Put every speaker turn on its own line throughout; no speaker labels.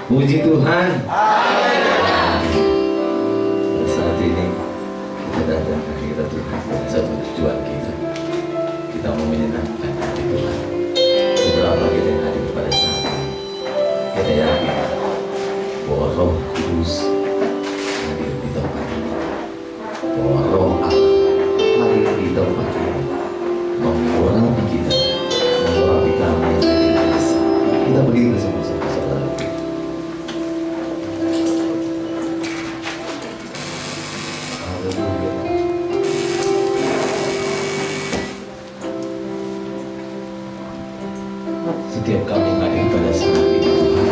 Puji Tuhan. Saat ini kita datang ke kita Tuhan, satu tujuan kita. Kita mau menyenangkan hati Tuhan. Seberapa kita yang hadir pada saat ini, kita yakin bahwa Roh Kudus hadir di tempat ini, bahwa Roh Allah hadir di tempat ini, mengurapi kita, mengurapi kami yang ada di desa. Kita berdiri bersama-sama, saudara. Setiap kami hadir pada saat ini, Tuhan,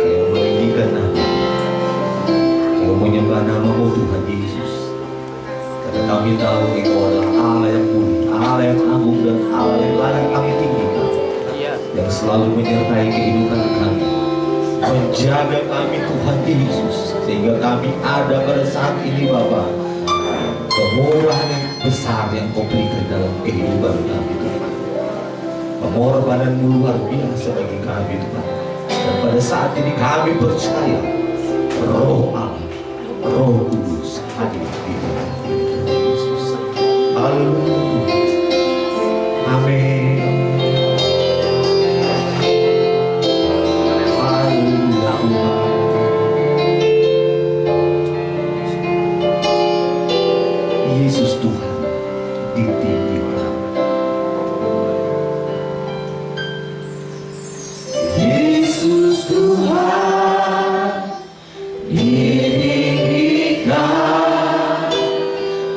Kau meninggikan nama, Kau menyembah nama-Mu Tuhan Yesus. Karena kami tahu Engkau adalah Allah yang mulia, Allah yang agung, dan Allah yang layak kami tinggikan, yang selalu menyertai kehidupan kami, menjaga kami Tuhan Yesus, sehingga kami ada pada saat ini Bapa. Kemurahan yang besar yang Kau berikan dalam kehidupan kami Tuhan. Pengorbanan-Mu luar biasa bagi kami Tuhan. Dan pada saat ini kami percaya Roh Allah, Roh Kudus hadir di dalam Tuhan Yesus. Haleluya. Amin. Haleluya. Yesus Tuhan ditinggikan. Yesus Tuhan ditinggikan,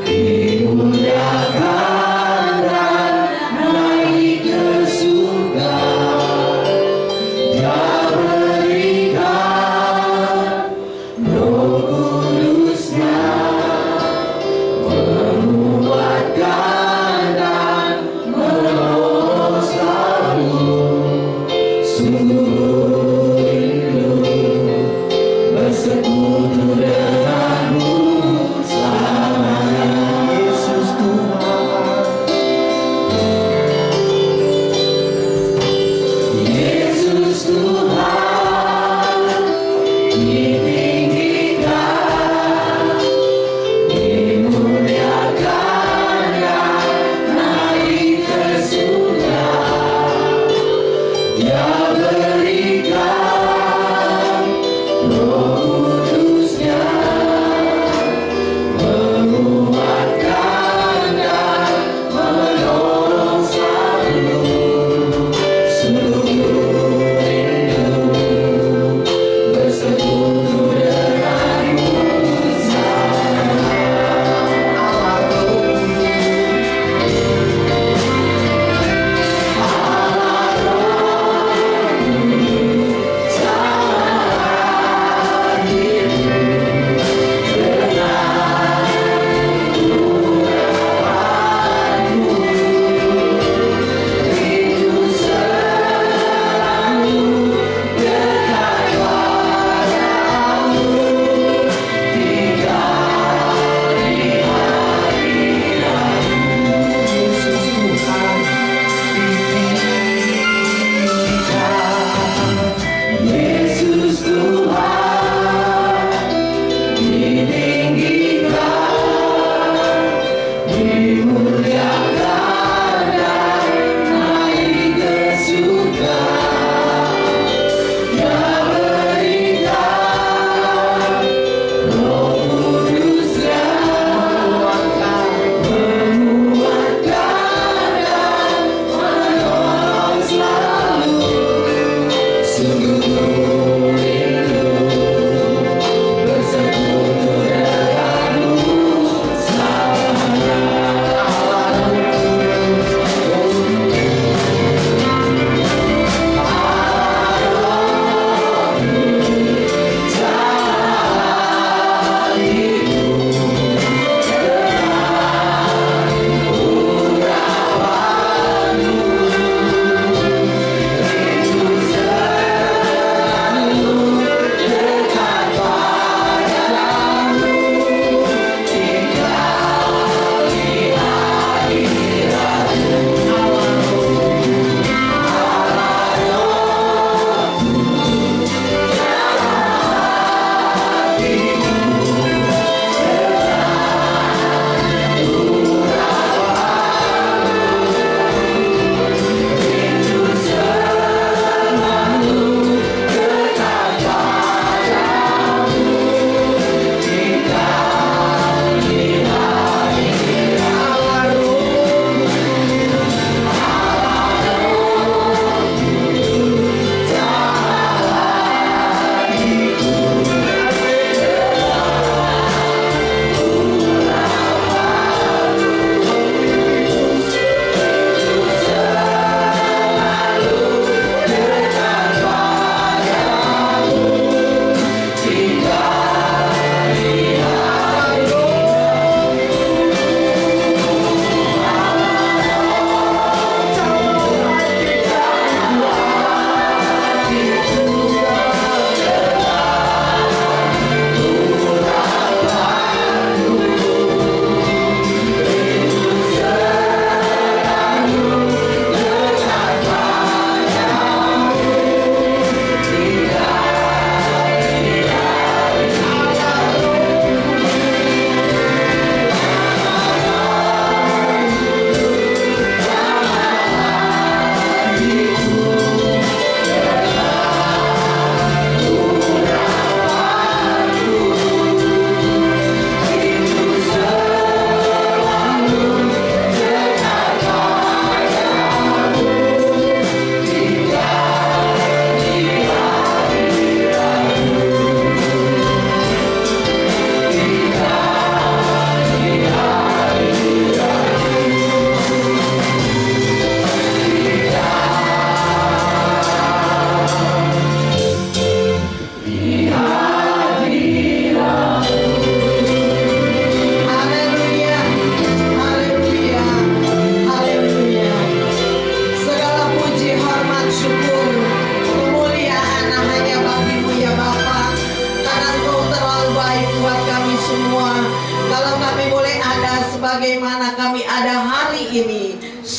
dimuliakan dan naik ke surga. Dia berikan Roh Kudus-Nya, menguatkan dan menolong selalu. Sungguh rindu bersekutu denganmu selamanya. Yesus Tuhan, Yesus Tuhan ditinggikan, dimuliakan dan naik ke surga. Dia berikan Roh Kudus-Nya, menguatkan dan menolong selalu. Sungguh rindu bersekutu denganmu selamanya.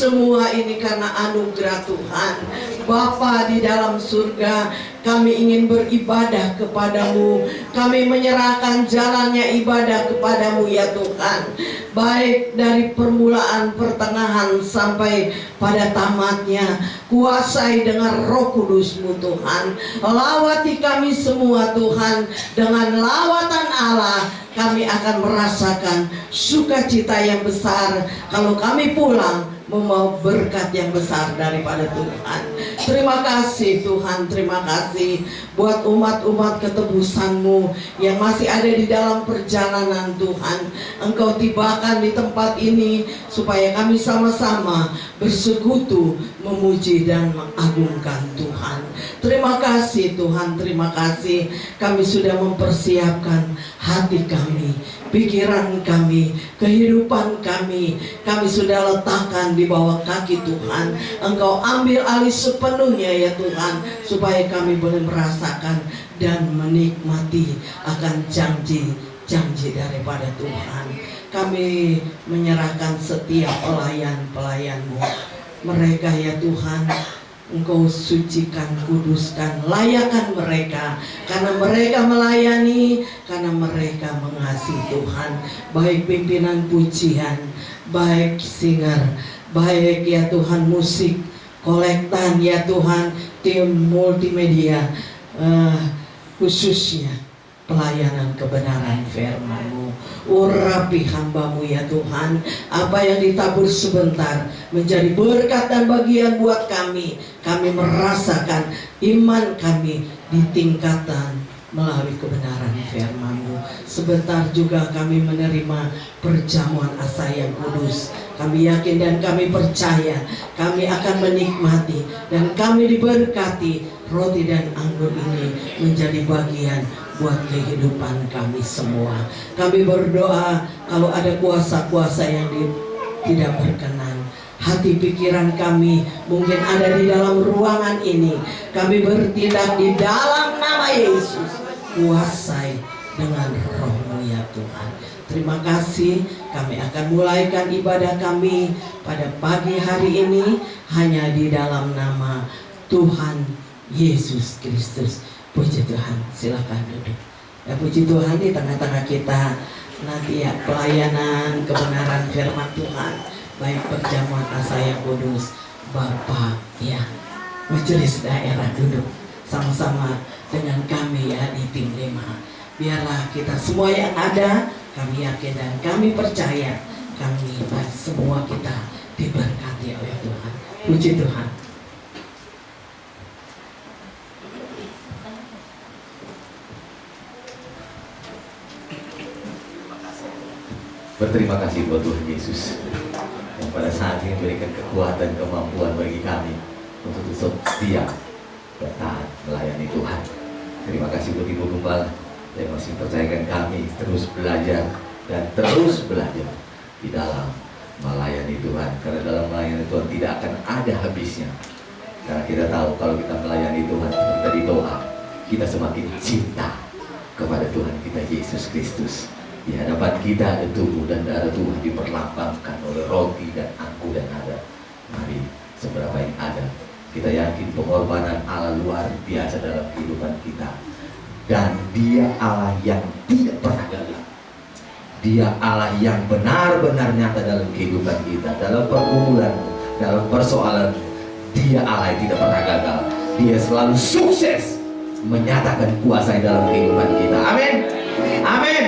Semua ini karena anugerah Tuhan. Bapa di dalam surga, kami ingin beribadah kepadamu. Kami menyerahkan jalannya ibadah kepadamu ya Tuhan. Baik dari permulaan, pertengahan sampai pada tamatnya. Kuasai dengan Roh Kudus-Mu Tuhan. Lawati kami semua Tuhan. Dengan lawatan Allah kami akan merasakan sukacita yang besar. Kalau kami pulang membawa berkat yang besar daripada Tuhan. Terima kasih Tuhan, terima kasih buat umat-umat ketebusan-Mu yang masih ada di dalam perjalanan Tuhan. Engkau tibakan di tempat ini supaya kami sama-sama bersekutu memuji dan mengagungkan Tuhan. Terima kasih Tuhan, terima kasih. Kami sudah mempersiapkan hati kami, pikiran kami, kehidupan kami. Kami sudah letakkan di bawah kaki Tuhan. Engkau ambil alih sepenuhnya ya Tuhan, supaya kami boleh merasakan dan menikmati akan janji-janji daripada Tuhan. Kami menyerahkan setiap pelayan-pelayan-Mu. Mereka ya Tuhan, Engkau sucikan, kuduskan, layakan mereka. Karena mereka melayani, karena mereka mengasihi Tuhan. Baik pimpinan pujian, baik singer, baik ya Tuhan musik, kolektan ya Tuhan, tim multimedia, khususnya pelayanan kebenaran firman-Mu. Urapi hamba-Mu ya Tuhan. Apa yang ditabur sebentar menjadi berkat dan bagian buat kami. Kami merasakan iman kami ditingkatkan melalui kebenaran firman-Mu. Sebentar juga kami menerima perjamuan asa yang kudus. Kami yakin dan kami percaya kami akan menikmati dan kami diberkati. Roti dan anggur ini menjadi bagian buat kehidupan kami semua. Kami berdoa kalau ada kuasa-kuasa yang tidak berkenan, hati pikiran kami mungkin ada di dalam ruangan ini, kami bertindak di dalam nama Yesus. Kuasai dengan Roh-Mu ya Tuhan. Terima kasih. Kami akan mulaikan ibadah kami pada pagi hari ini hanya di dalam nama Tuhan Yesus Kristus. Puji Tuhan. Silakan duduk. Ya, puji Tuhan, di tengah-tengah kita nanti ya pelayanan kebenaran firman Tuhan, baik perjamuan asa yang kudus. Bapak ya, majelis daerah duduk sama-sama dengan kami ya di tim 5. Biarlah kita semua yang ada, kami yakin dan kami percaya kami semua kita diberkati oleh Tuhan. Puji Tuhan.
Berterima kasih buat Tuhan Yesus yang pada saat ini memberikan kekuatan, kemampuan bagi kami untuk setia dan taat melayani Tuhan. Terima kasih buat Ibu Gembala yang masih percayakan kami terus belajar dan terus belajar di dalam melayani Tuhan. Karena dalam melayani Tuhan tidak akan ada habisnya. Karena kita tahu kalau kita melayani Tuhan, kita di doa, kita semakin cinta kepada Tuhan kita Yesus Kristus. Di hadapan kita ada tubuh dan darah Tuhan diperlambangkan oleh roti dan anggur dan ada. Mari seberapa yang ada, kita yakin pengorbanan Allah luar biasa dalam kehidupan kita. Dan Dia Allah yang tidak pernah gagal. Dia Allah yang benar-benar nyata dalam kehidupan kita, dalam pergumulan, dalam persoalan. Dia Allah yang tidak pernah gagal. Dia selalu sukses menyatakan kuasa dalam kehidupan kita. Amin. Amin.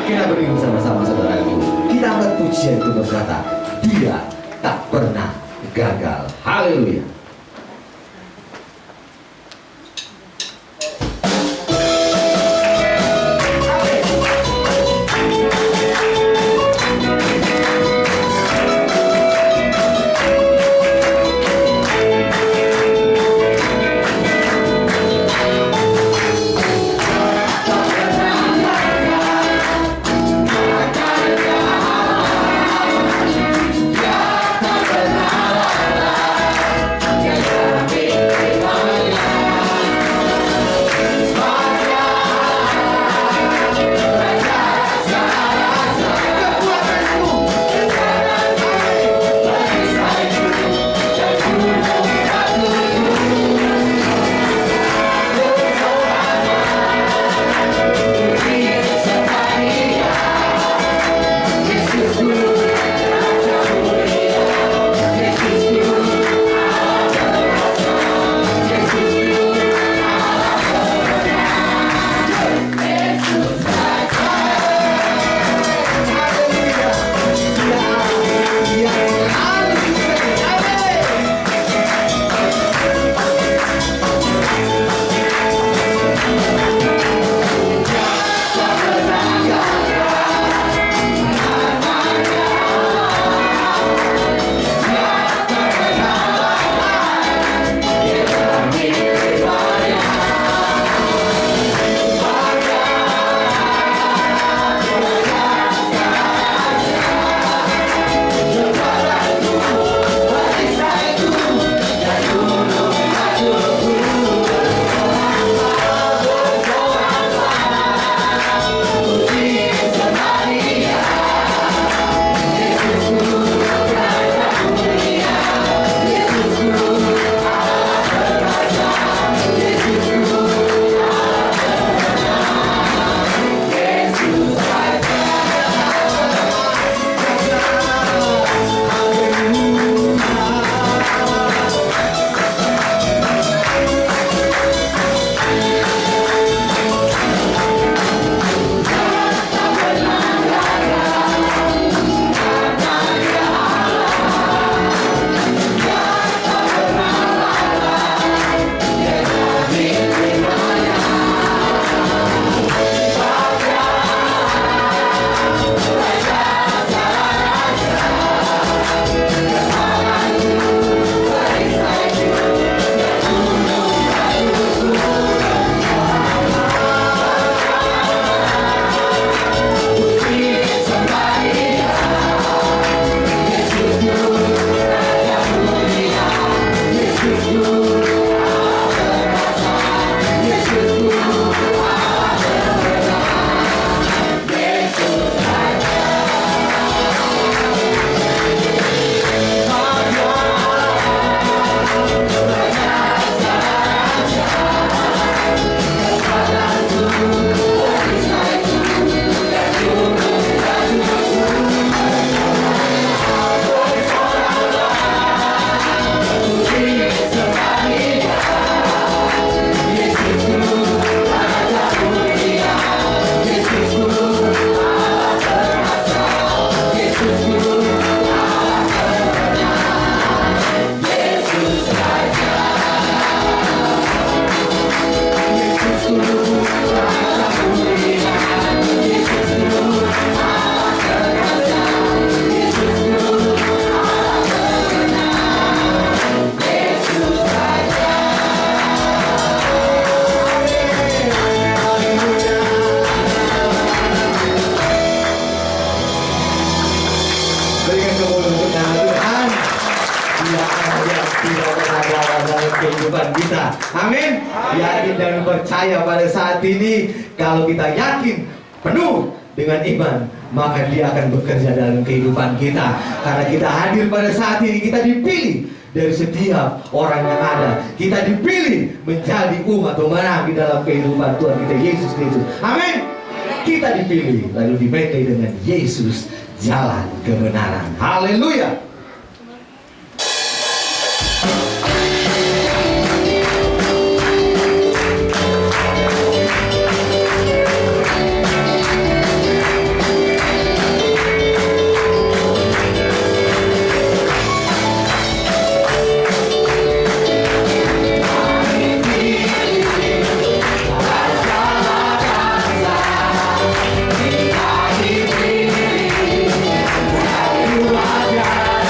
Kita berdiri bersama-sama saudaraku. Kita angkat pujian itu berkata, Dia tak pernah gagal. Haleluya.
kehidupan kita. Amin. Yakin dan percaya pada saat ini, kalau kita yakin penuh dengan iman, maka Dia akan bekerja dalam kehidupan kita. Karena kita hadir pada saat ini, kita dipilih dari setiap orang yang ada. Kita dipilih menjadi umat pemenang di dalam kehidupan Tuhan kita Yesus Kristus. Amin. Kita dipilih lalu dipakai dengan Yesus, jalan kebenaran. Haleluya.
Wajah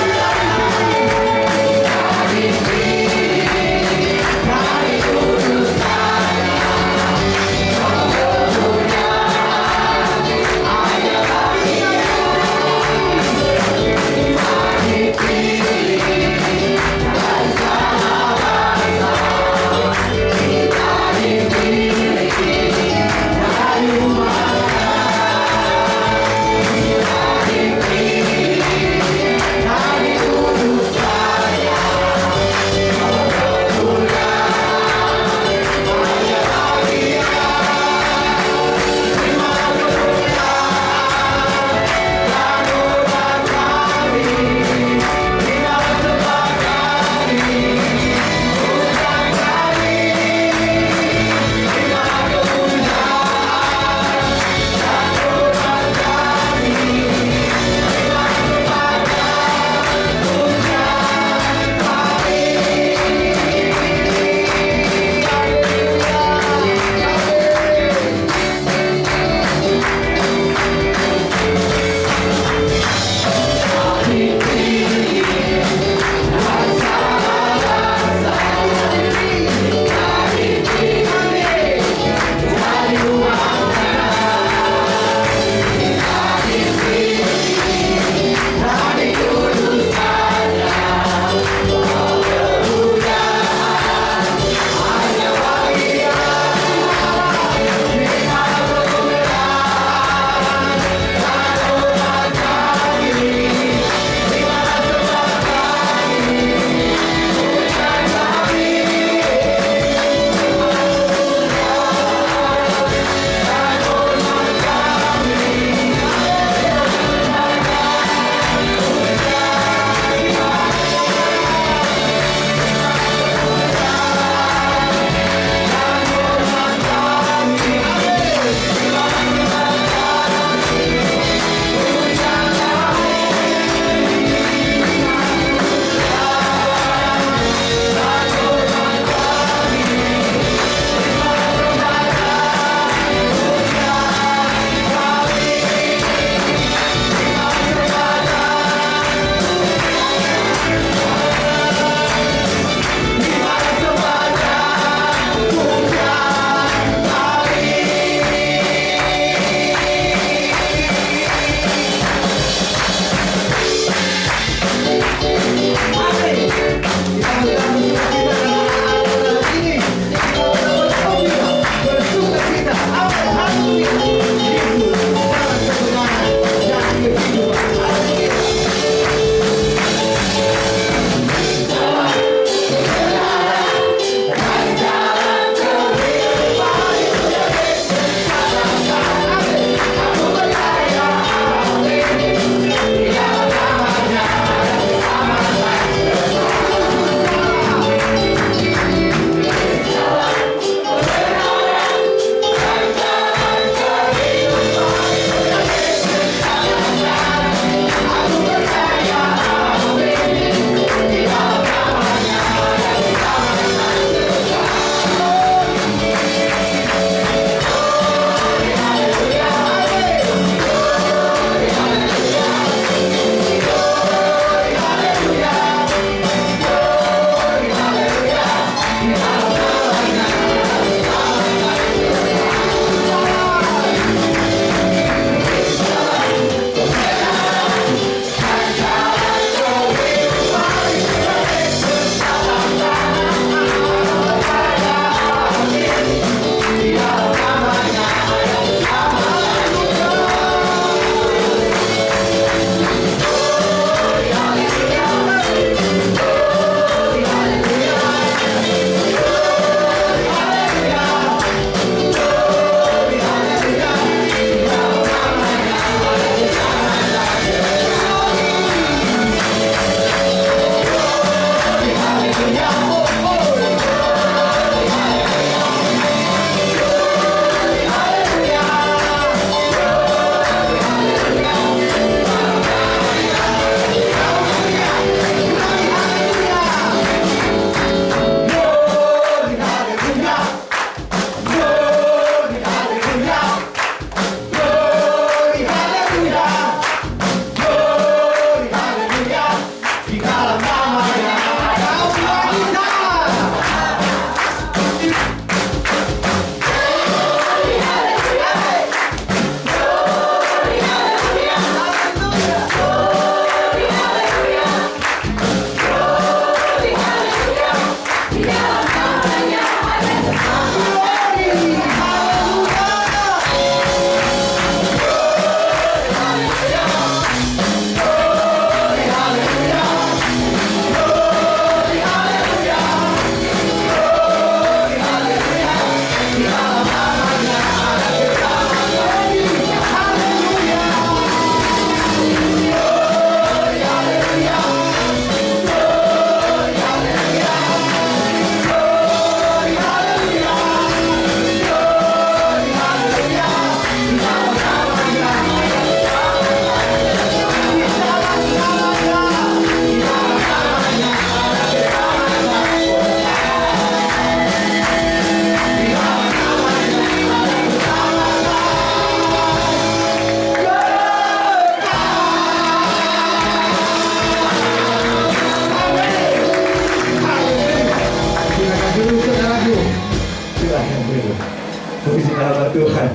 Puji nama Tuhan.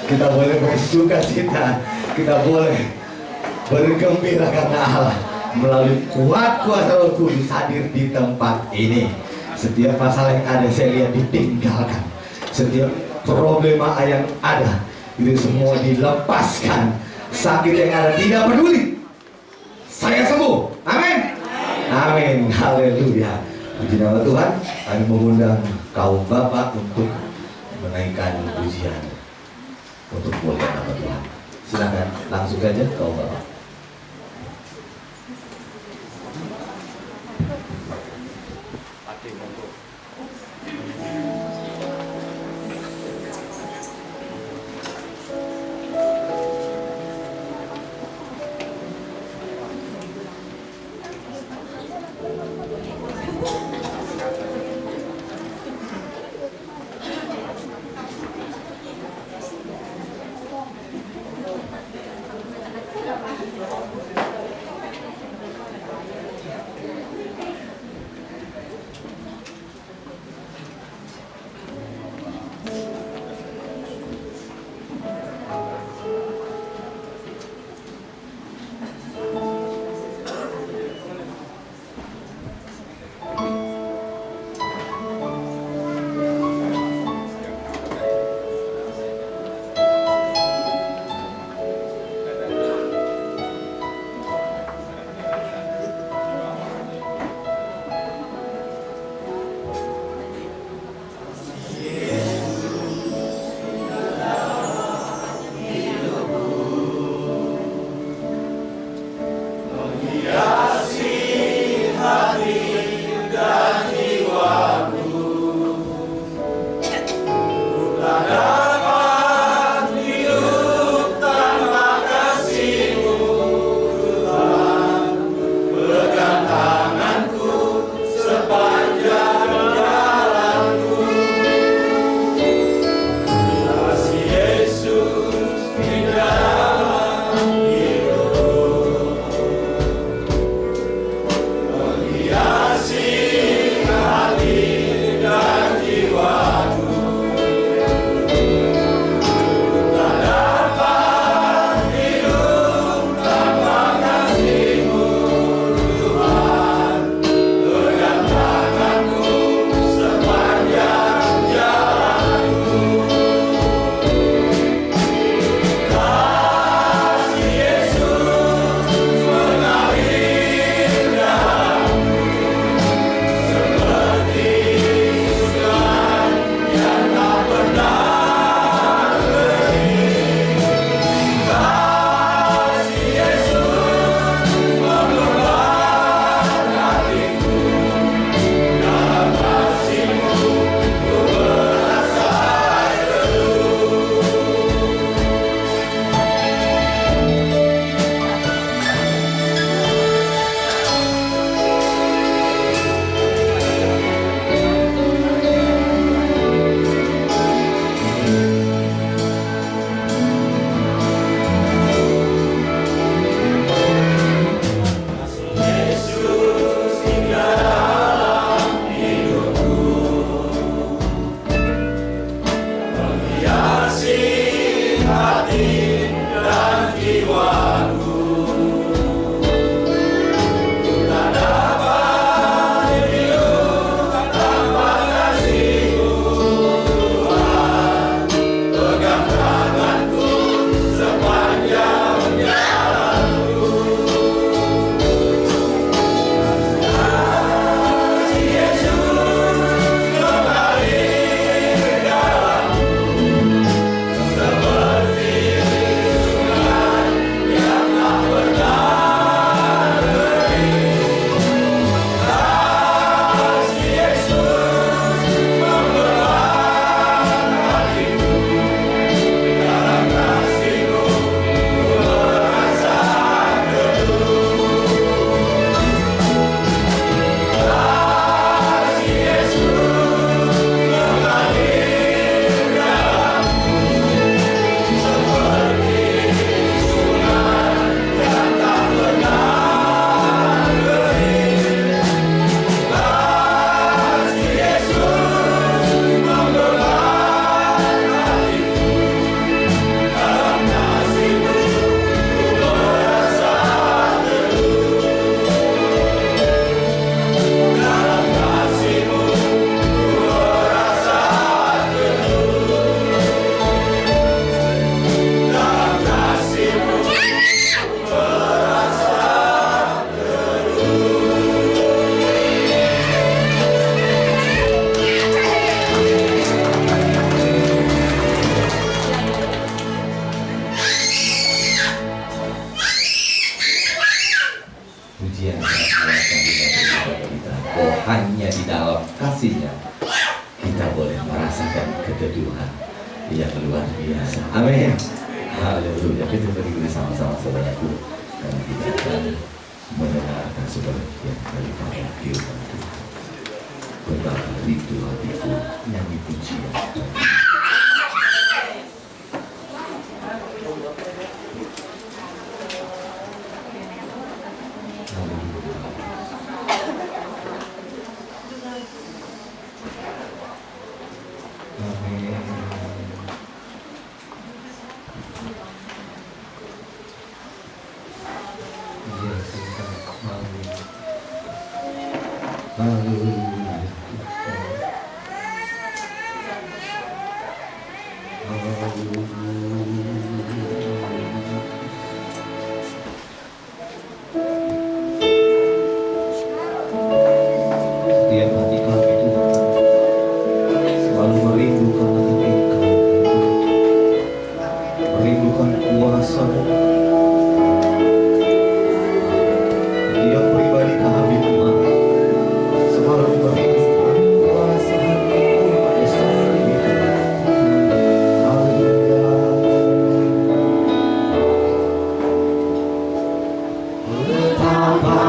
Kita boleh bersuka cita, kita boleh bergembira karena Allah melalui kuat kuasa Roh Kudus hadir di tempat ini. Setiap masalah yang ada saya lihat ditinggalkan. Setiap problema yang ada itu semua dilepaskan. Sakit yang ada tidak peduli. Saya sembuh. Amin. Amin. Haleluya. Puji nama Tuhan. Kami mengundang kaum bapak untuk menaikkan pujian untuk mulia nama Tuhan. Silakan langsung saja kaum bapak.
keteduhan yang luar biasa.
Amin.
Haleluya. Kita berdiri sama-sama saudaraku, dan kita akan mendengarkan sebagian daripada firman Tuhan. Betapa rindu hatiku nyanyi pujian.
Setiap hati kami Tuhan selalu merindukan Engkau, merindukan kuasa-Mu. Setiap pribadi kami Tuhan selalu merindukan kuasa Hati-Mu pada saat ini Tuhan. Haleluya. Betapa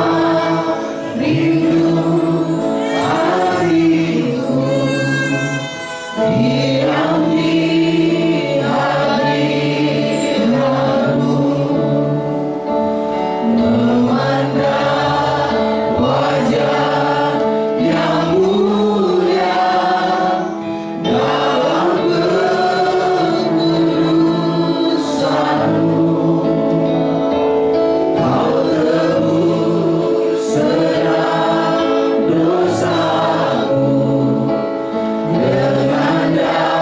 rindu hatiku diam di hadirat-Mu, memandang wajah yang mulia dalam kekudusan-Mu. Kau tebus segala dosaku dengan darah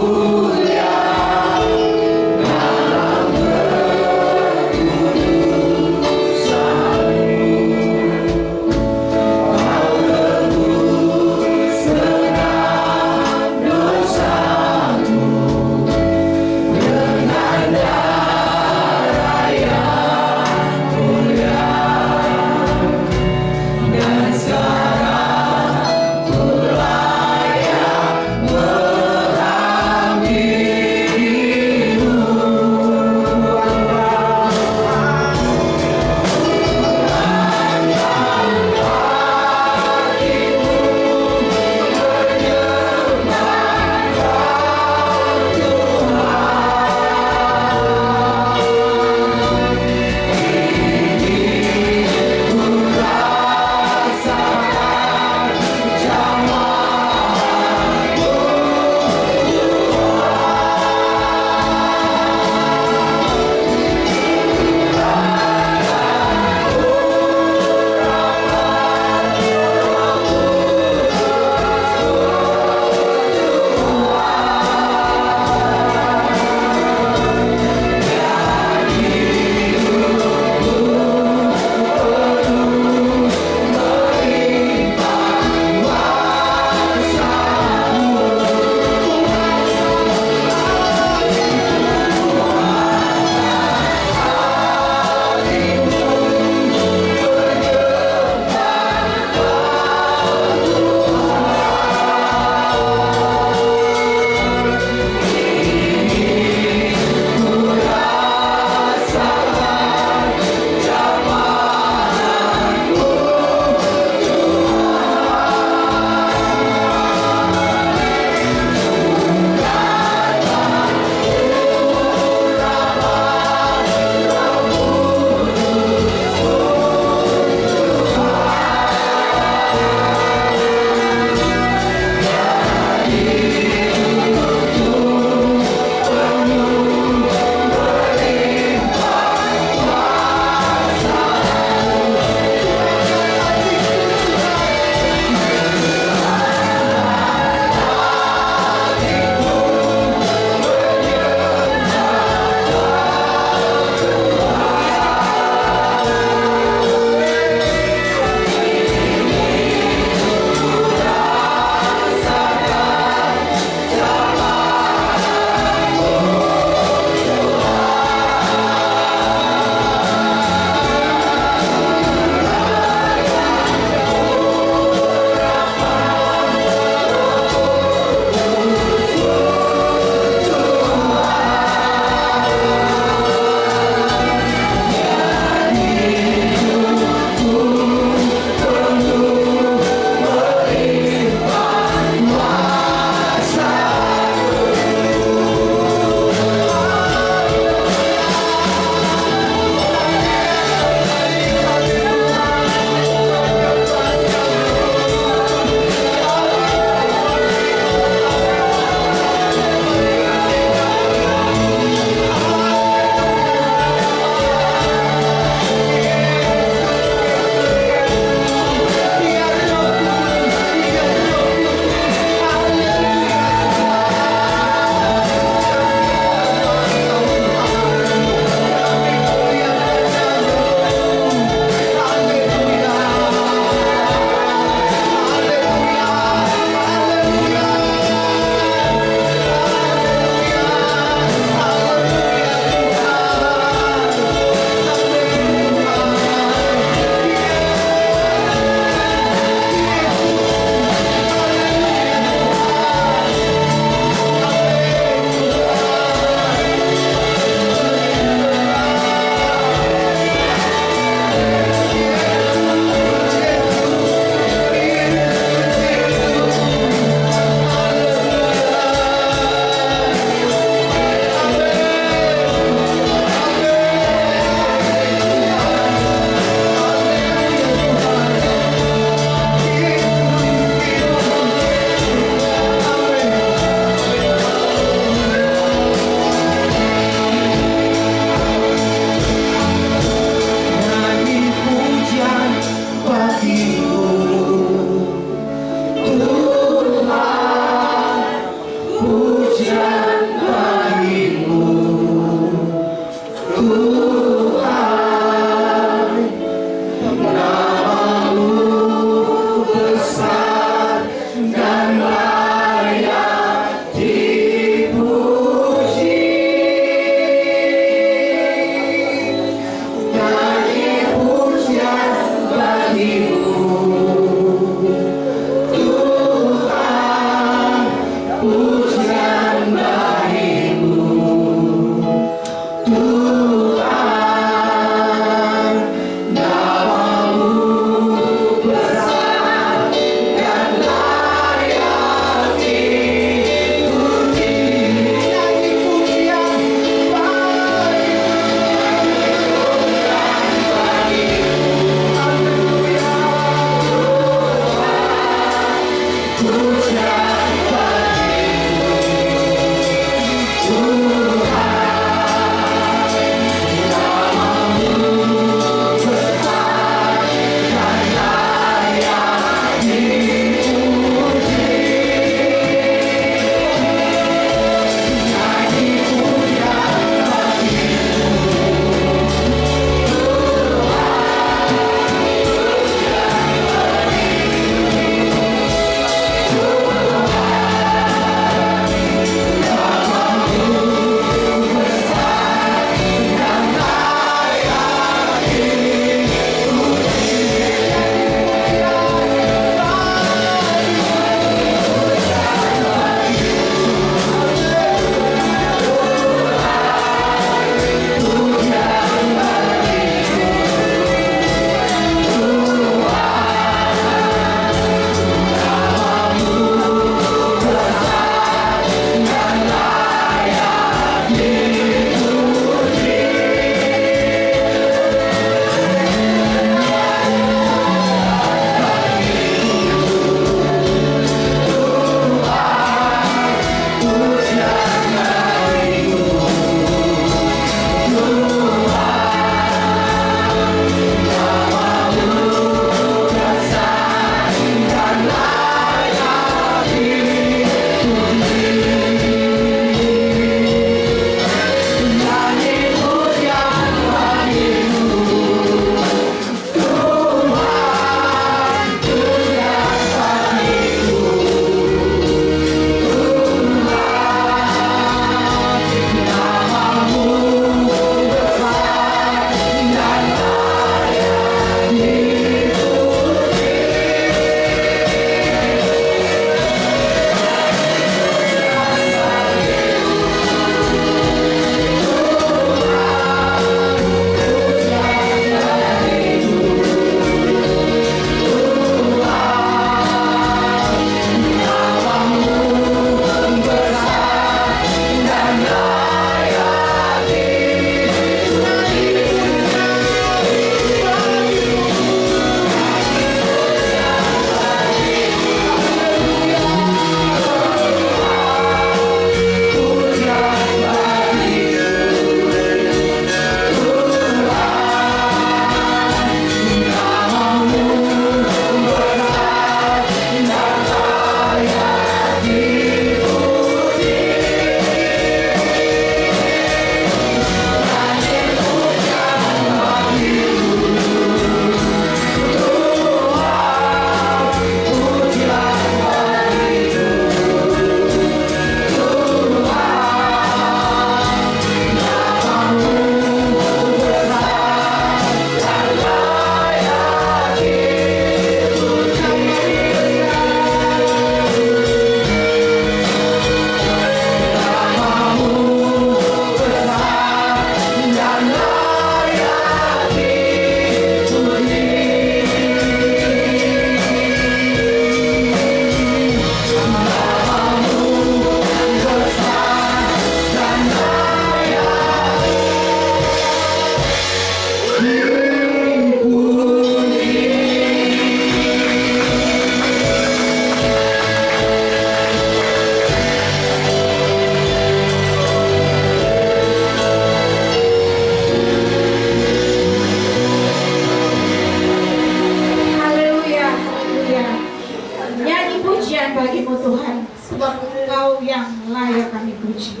puji-pujian bagimu Tuhan, sebab Engkau yang layak kami puji.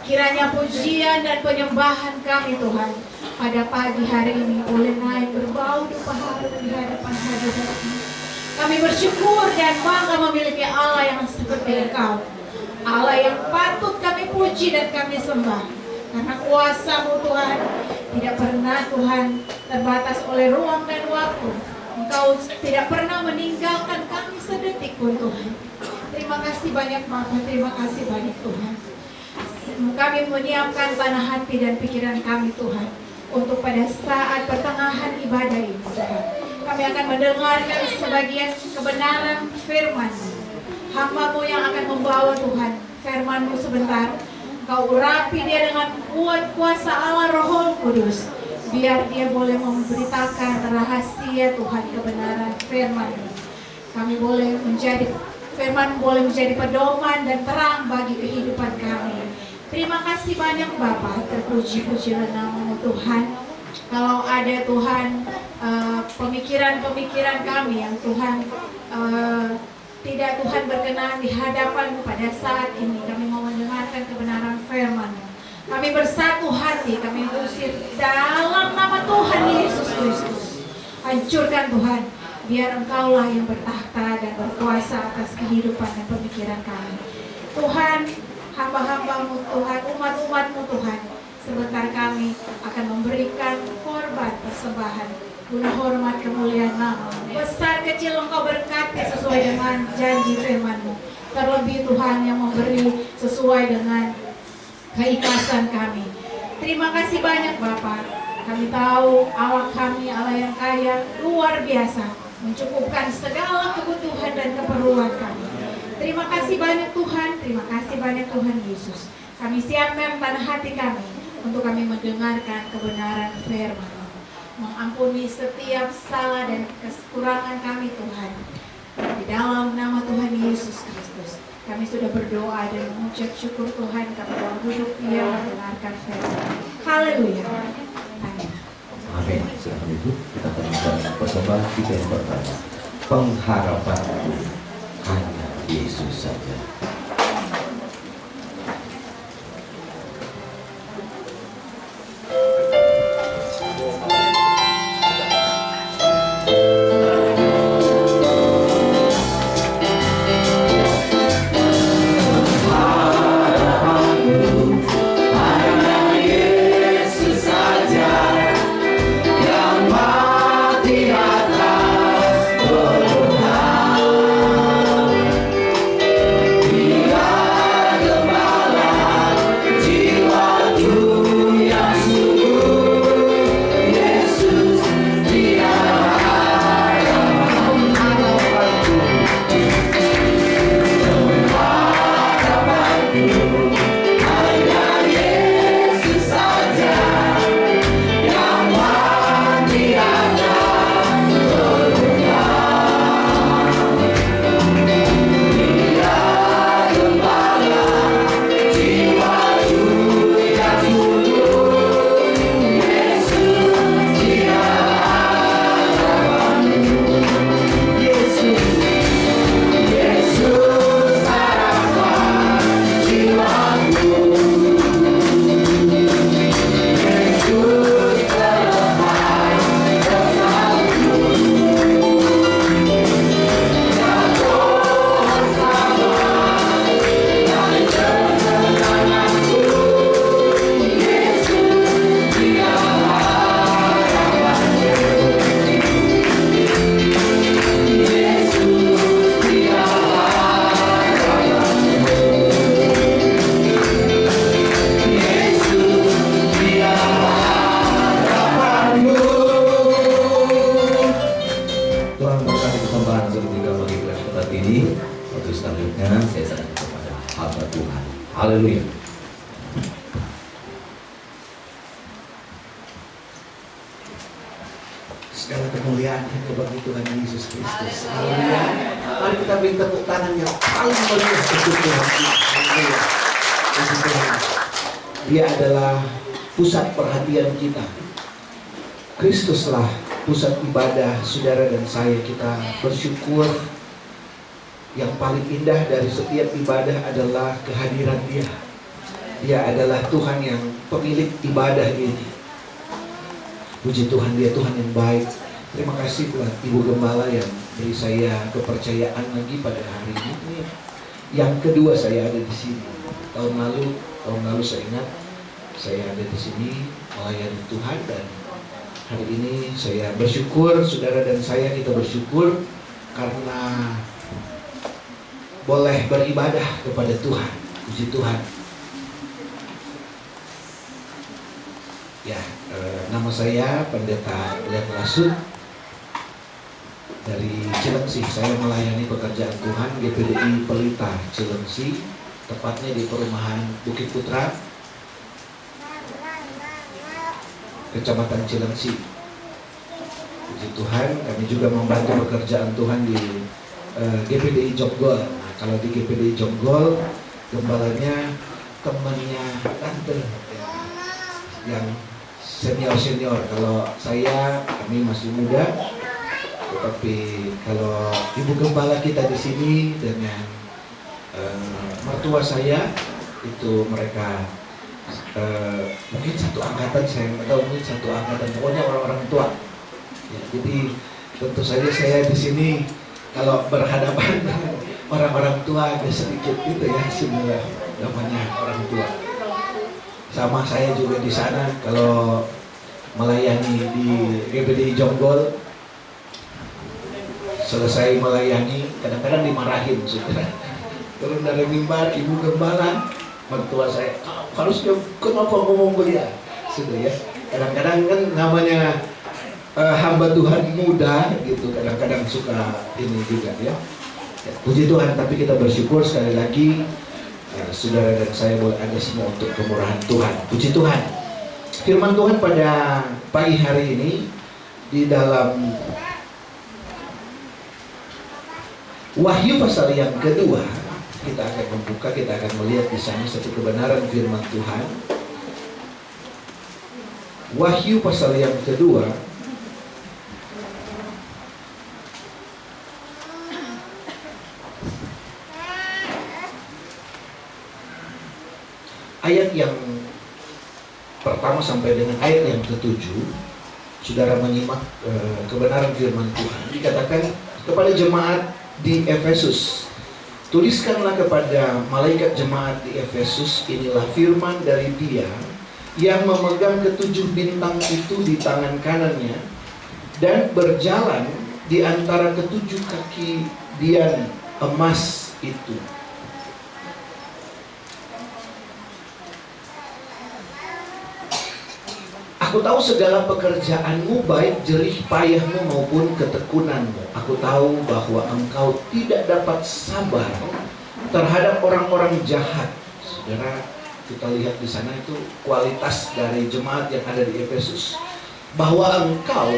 Kiranya pujian dan penyembahan kami Tuhan pada pagi hari ini boleh naik berbau dupa harum di hadapan hadirat-Mu. Kami bersyukur dan bangga memiliki Allah yang seperti Engkau, Allah yang patut kami puji dan kami sembah. Karena kuasa-Mu Tuhan tidak pernah Tuhan terbatas oleh ruang dan waktu. Engkau tidak pernah meninggalkan kami sedetik pun Tuhan. Terima kasih banyak Bapa, terima kasih banyak Tuhan. Kami menyiapkan tanah hati dan pikiran kami Tuhan untuk pada saat pertengahan ibadah ini Tuhan. Kami akan mendengarkan sebagian kebenaran firman hamba-Mu yang akan membawa Tuhan firman-Mu sebentar. Kau urapi dia dengan kuat kuasa Allah Roh Kudus, biar dia boleh memberitakan rahasia Tuhan, kebenaran firman-Mu. Kami boleh menjadi firman boleh menjadi pedoman dan terang bagi kehidupan kami. Terima kasih banyak Bapa, terpuji-pujilah nama-Mu Tuhan. Kalau ada Tuhan pemikiran-pemikiran kami yang Tuhan tidak Tuhan berkenan di hadapan-Mu pada saat ini, kami mau mendengarkan kebenaran firman. Kami bersatu hati, kami usir dalam nama Tuhan Yesus Kristus. Hancurkan Tuhan, biar Engkaulah yang bertahta dan berkuasa atas kehidupan dan pemikiran kami. Tuhan, hamba-hamba-Mu Tuhan, umat-umat-Mu Tuhan, sebentar kami akan memberikan korban persembahan guna hormat kemuliaan nama-Mu. Besar kecil Engkau berkati sesuai dengan janji firman-Mu. Terlebih Tuhan yang memberi sesuai dengan keikhlasan kami. Terima kasih banyak Bapa. Kami tahu Allah kami Allah yang kaya, luar biasa, mencukupkan segala kebutuhan dan keperluan kami. Terima kasih banyak Tuhan, terima kasih banyak Tuhan Yesus. Kami siapkan tanah hati kami untuk kami mendengarkan kebenaran firman. Mengampuni setiap salah dan kekurangan kami Tuhan. Di dalam nama Tuhan Yesus Kristus, kami sudah berdoa dan mengucap syukur Tuhan. Kami mau duduk diam mendengarkan firman. Haleluya. Amin.
Amin. Silakan Ibu, kita akan mendengarkan persembahan kita yang pertama. Pengharapan hanya Yesus saja. Haleluya.
Segala kemuliaan bagi Tuhan Yesus Kristus. Haleluya. Mari kita beri tepuk tangan yang paling meriah untuk Tuhan. Haleluya. Dia adalah pusat perhatian kita. Kristuslah pusat ibadah saudara dan saya. Kita bersyukur Yang paling indah dari setiap ibadah adalah kehadiran Dia. Dia adalah Tuhan yang pemilik ibadah ini. Puji Tuhan, Dia Tuhan yang baik. Terima kasih buat Ibu Gembala yang beri saya kepercayaan lagi pada hari ini. Yang kedua saya ada di sini. Tahun lalu saya ingat saya ada di sini melayani Tuhan, dan hari ini saya bersyukur, saudara dan saya kita bersyukur karena boleh beribadah kepada Tuhan. Puji Tuhan. Ya, nama saya Pendeta Glenn Lasut dari Cilengsi. Saya melayani pekerjaan Tuhan GPDI Pelita Cilengsi, tepatnya di perumahan Bukit Putra, Kecamatan Cilengsi. Puji Tuhan, kami juga membantu pekerjaan Tuhan di GPDI Jonggol. Nah, kalau di GPDI Jonggol, gembalanya temannya tante yang senior. Kalau saya, kami masih muda. Tetapi kalau ibu gembala kita di sini dengan mertua saya, itu mereka mungkin satu angkatan, saya nggak tahu, mungkin satu angkatan, pokoknya orang-orang tua. Ya, jadi tentu saja saya di sini kalau berhadapan dengan orang-orang tua agak sedikit gitu ya, semua namanya orang tua. Sama saya juga di sana kalau melayani di GPDI Jonggol, selesai melayani kadang-kadang dimarahin, saudara. Turun dari mimbar, ibu gembala, mertua saya, harusnya kenapa ngomong begitu, sudah ya. Kadang-kadang kan namanya hamba Tuhan muda gitu, kadang-kadang suka ini juga ya. Ya, puji Tuhan, tapi kita bersyukur sekali lagi saudara dan saya boleh ada semua untuk kemurahan Tuhan. Puji Tuhan. Firman Tuhan pada pagi hari ini di dalam Wahyu pasal yang kedua, kita akan membuka, kita akan melihat di sana satu kebenaran firman Tuhan. Wahyu pasal yang kedua, ayat yang pertama sampai dengan ayat yang ketujuh. Saudara menyimak kebenaran firman Tuhan. Dikatakan kepada jemaat di Efesus, tuliskanlah kepada malaikat jemaat di Efesus, inilah firman dari Dia yang memegang ketujuh bintang itu di tangan kanannya dan berjalan di antara ketujuh kaki dian emas itu. Aku tahu segala pekerjaanmu, baik jerih payahmu maupun ketekunanmu. Aku tahu bahwa engkau tidak dapat sabar terhadap orang-orang jahat. Saudara, kita lihat di sana itu kualitas dari jemaat yang ada di Efesus. Bahwa engkau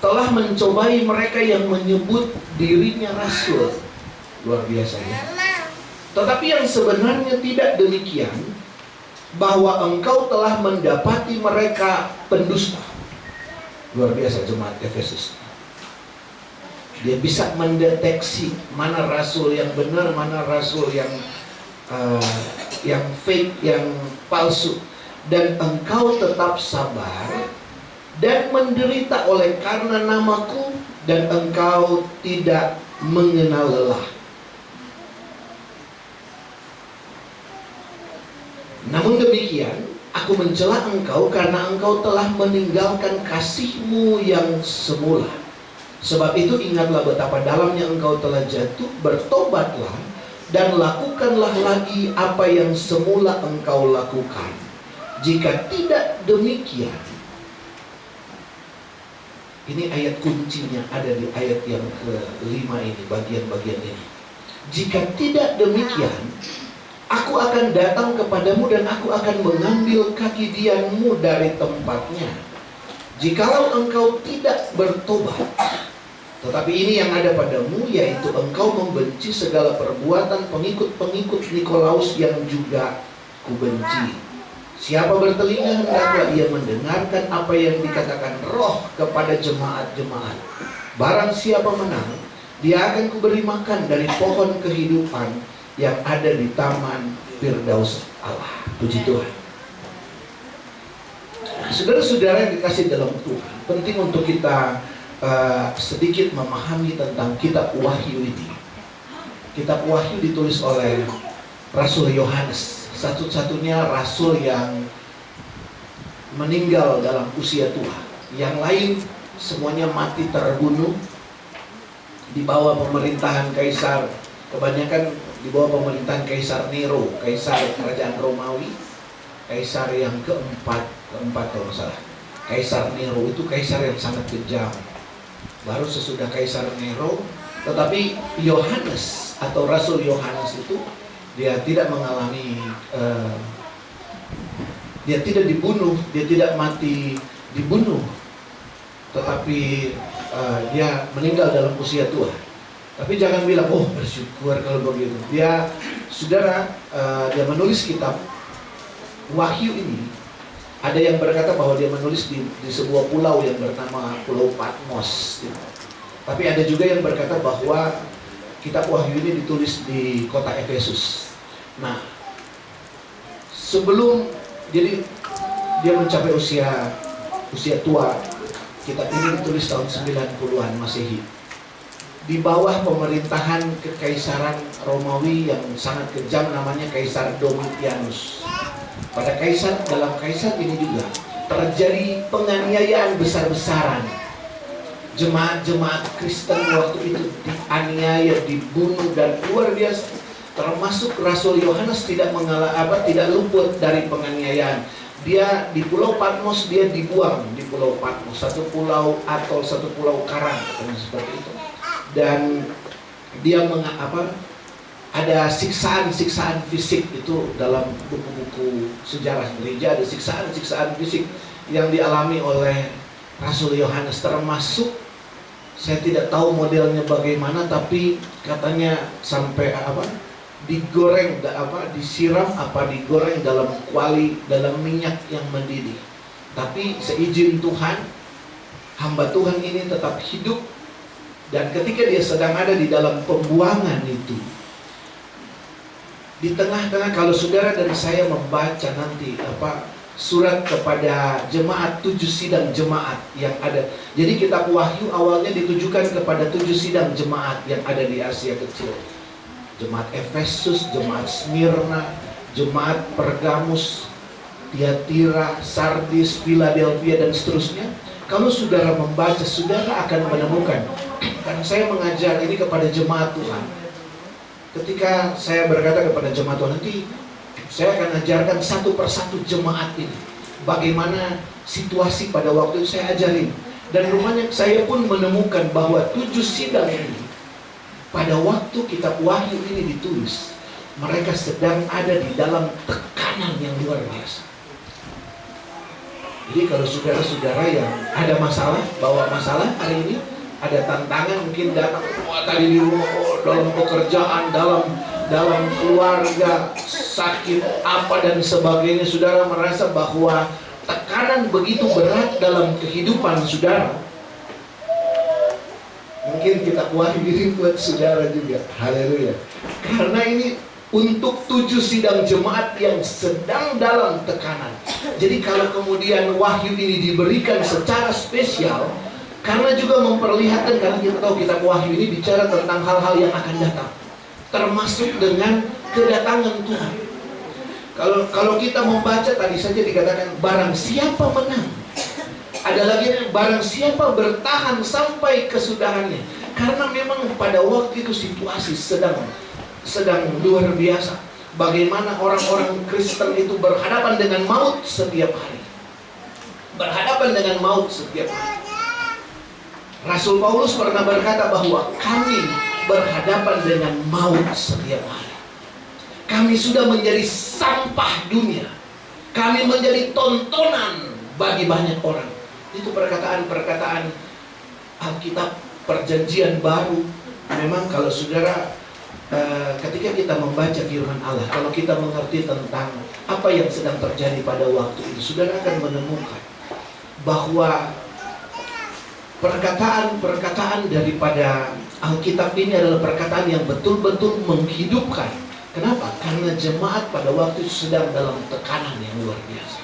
telah mencobai mereka yang menyebut dirinya rasul. Luar biasa ya. Tetapi yang sebenarnya tidak demikian, bahwa engkau telah mendapati mereka pendusta. Luar biasa jemaat Efesus. Dia bisa mendeteksi mana rasul yang benar, mana rasul yang fake, yang palsu. Dan engkau tetap sabar dan menderita oleh karena namaku, dan engkau tidak mengenal lelah. Namun demikian, aku mencela engkau karena engkau telah meninggalkan kasihmu yang semula. Sebab itu ingatlah betapa dalamnya engkau telah jatuh, bertobatlah dan lakukanlah lagi apa yang semula engkau lakukan. Jika tidak demikian, ini ayat kuncinya ada di ayat yang kelima ini, bagian-bagian ini. Jika tidak demikian, aku akan datang kepadamu dan aku akan mengambil kaki dianmu dari tempatnya, jikalau engkau tidak bertobat. Tetapi ini yang ada padamu, yaitu engkau membenci segala perbuatan pengikut-pengikut Nikolaus yang juga kubenci. Siapa bertelinga hendaklah ia mendengarkan apa yang dikatakan Roh kepada jemaat-jemaat. Barang siapa menang,
Dia akan kuberi makan dari pohon kehidupan yang ada di taman Firdaus Allah. Puji Tuhan. Nah, saudara-saudara yang dikasih dalam Tuhan, penting untuk kita sedikit memahami tentang kitab Wahyu ini. Kitab Wahyu ditulis oleh Rasul Yohanes, satu-satunya rasul yang meninggal dalam usia tua. Yang lain semuanya mati terbunuh di bawah pemerintahan Kaisar, kebanyakan di bawah pemerintahan Kaisar Nero, Kaisar kerajaan Romawi, Kaisar yang keempat kalau salah. Kaisar Nero itu kaisar yang sangat kejam. Baru sesudah Kaisar Nero, tetapi Yohanes atau Rasul Yohanes itu dia tidak mengalami, dia tidak dibunuh, dia tidak mati dibunuh, tetapi dia meninggal dalam usia tua. Tapi jangan bilang, oh bersyukur kalau begitu. Dia, saudara, dia menulis kitab Wahyu ini. Ada yang berkata bahwa dia menulis di sebuah pulau yang bernama Pulau Patmos. Tapi ada juga yang berkata bahwa kitab Wahyu ini ditulis di kota Efesus. Nah, sebelum jadi dia mencapai usia tua, kitab ini ditulis tahun 90-an Masehi. Di bawah pemerintahan kekaisaran Romawi yang sangat kejam, namanya Kaisar Domitianus. Dalam kaisar ini juga terjadi penganiayaan besar-besaran. Jemaat-jemaat Kristen waktu itu dianiaya, dibunuh, dan luar biasa. Termasuk Rasul Yohanes tidak luput dari penganiayaan. Dia di Pulau Patmos, dia dibuang di Pulau Patmos, satu pulau atol, satu pulau karang, seperti itu. Dan dia ada siksaan-siksaan fisik. Itu dalam buku-buku sejarah gereja, ada siksaan-siksaan fisik yang dialami oleh Rasul Yohanes, termasuk saya tidak tahu modelnya bagaimana, tapi katanya sampai digoreng, disiram digoreng dalam kuali, dalam minyak yang mendidih. Tapi seizin Tuhan, hamba Tuhan ini tetap hidup, dan ketika dia sedang ada di dalam pembuangan itu, di tengah-tengah, kalau saudara dari saya membaca nanti surat kepada jemaat, 7 sidang jemaat yang ada. Jadi kitab Wahyu awalnya ditujukan kepada 7 sidang jemaat yang ada di Asia Kecil. Jemaat Efesus, jemaat Smyrna, jemaat Pergamus, Tiatira, Sardis, Philadelphia, dan seterusnya. Kalau saudara membaca, saudara akan menemukan. Karena saya mengajar ini kepada jemaat Tuhan. Ketika saya berkata kepada jemaat Tuhan, nanti saya akan ajarkan satu persatu jemaat ini, bagaimana situasi pada waktu itu saya ajarin. Dan rupanya saya pun menemukan bahwa 7 sidang ini, pada waktu kitab Wahyu ini ditulis, mereka sedang ada di dalam tekanan yang luar biasa. Jadi kalau saudara-saudara yang ada masalah, bawa masalah hari ini, ada tantangan, mungkin datang tadi di rumah, dalam pekerjaan, dalam keluarga, sakit apa dan sebagainya, saudara merasa bahwa tekanan begitu berat dalam kehidupan saudara. Mungkin kitab Wahyu ini buat saudara juga. Haleluya. Karena ini untuk 7 sidang jemaat yang sedang dalam tekanan. Jadi kalau kemudian Wahyu ini diberikan secara spesial, karena juga memperlihatkan, karena kita tahu kitab Wahyu ini bicara tentang hal-hal yang akan datang, termasuk dengan kedatangan Tuhan. Kalau kita membaca tadi saja dikatakan barang siapa menang, ada lagi barang siapa bertahan sampai kesudahannya. Karena memang pada waktu itu situasi sedang luar biasa. Bagaimana orang-orang Kristen itu berhadapan dengan maut setiap hari. Berhadapan dengan maut setiap hari. Rasul Paulus pernah berkata bahwa kami berhadapan dengan maut setiap hari. Kami sudah menjadi sampah dunia. Kami menjadi tontonan bagi banyak orang. Itu perkataan-perkataan Alkitab Perjanjian Baru. Memang kalau saudara, ketika kita membaca firman Allah, kalau kita mengerti tentang apa yang sedang terjadi pada waktu itu, saudara akan menemukan bahwa perkataan-perkataan daripada Alkitab ini adalah perkataan yang betul-betul menghidupkan. Kenapa? Karena jemaat pada waktu itu sedang dalam tekanan yang luar biasa.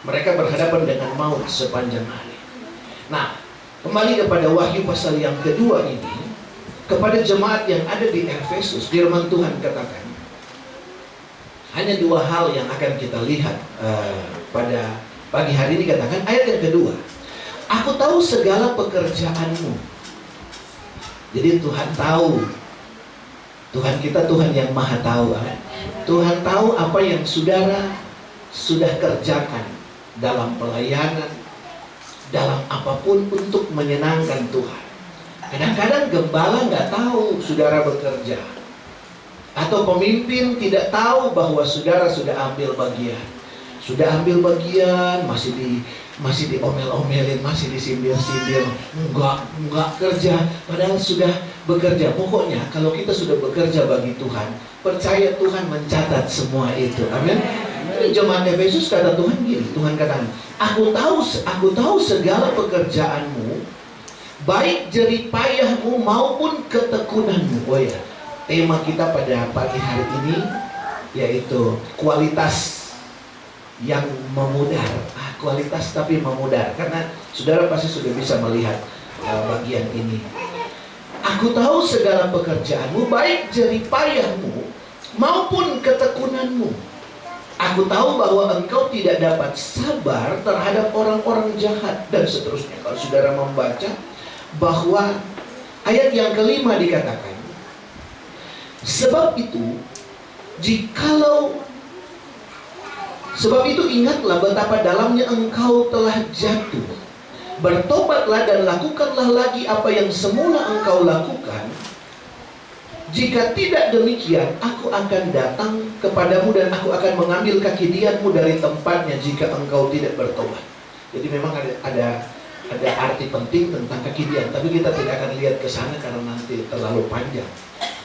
Mereka berhadapan dengan maut sepanjang hari. Nah, kembali kepada Wahyu pasal yang kedua ini, kepada jemaat yang ada di Efesus, firman Tuhan katakan, hanya dua hal yang akan kita lihat pada pagi hari ini. Katakan ayat yang kedua, aku tahu segala pekerjaanmu. Jadi Tuhan tahu. Tuhan kita Tuhan yang maha tahu. Tuhan tahu apa yang saudara sudah kerjakan dalam pelayanan, dalam apapun untuk menyenangkan Tuhan. Kadang-kadang gembala nggak tahu saudara bekerja, atau pemimpin tidak tahu bahwa saudara sudah ambil bagian. Sudah ambil bagian, masih diomel-omelin, masih disindir-sindir, enggak kerja, padahal sudah bekerja. Pokoknya kalau kita sudah bekerja bagi Tuhan, percaya Tuhan mencatat semua itu. Amin. Ini jemaat Efesus kata Tuhan gini, Tuhan katakan, aku tahu segala pekerjaanmu, baik jerih payahmu maupun ketekunanmu. Oh ya, tema kita pada pagi hari ini yaitu kualitas yang memudar. Kualitas tapi memudar. Karena saudara pasti sudah bisa melihat bagian ini. Aku tahu segala pekerjaanmu, baik jerih payahmu maupun ketekunanmu. Aku tahu bahwa engkau tidak dapat sabar terhadap orang-orang jahat, dan seterusnya. Kalau saudara membaca bahwa ayat yang kelima dikatakan, sebab itu ingatlah betapa dalamnya engkau telah jatuh. Bertobatlah dan lakukanlah lagi apa yang semula engkau lakukan. Jika tidak demikian, aku akan datang kepadamu dan aku akan mengambil kaki dianmu dari tempatnya jika engkau tidak bertobat. Jadi memang ada arti penting tentang kaki dian, tapi kita tidak akan lihat ke sana karena nanti terlalu panjang.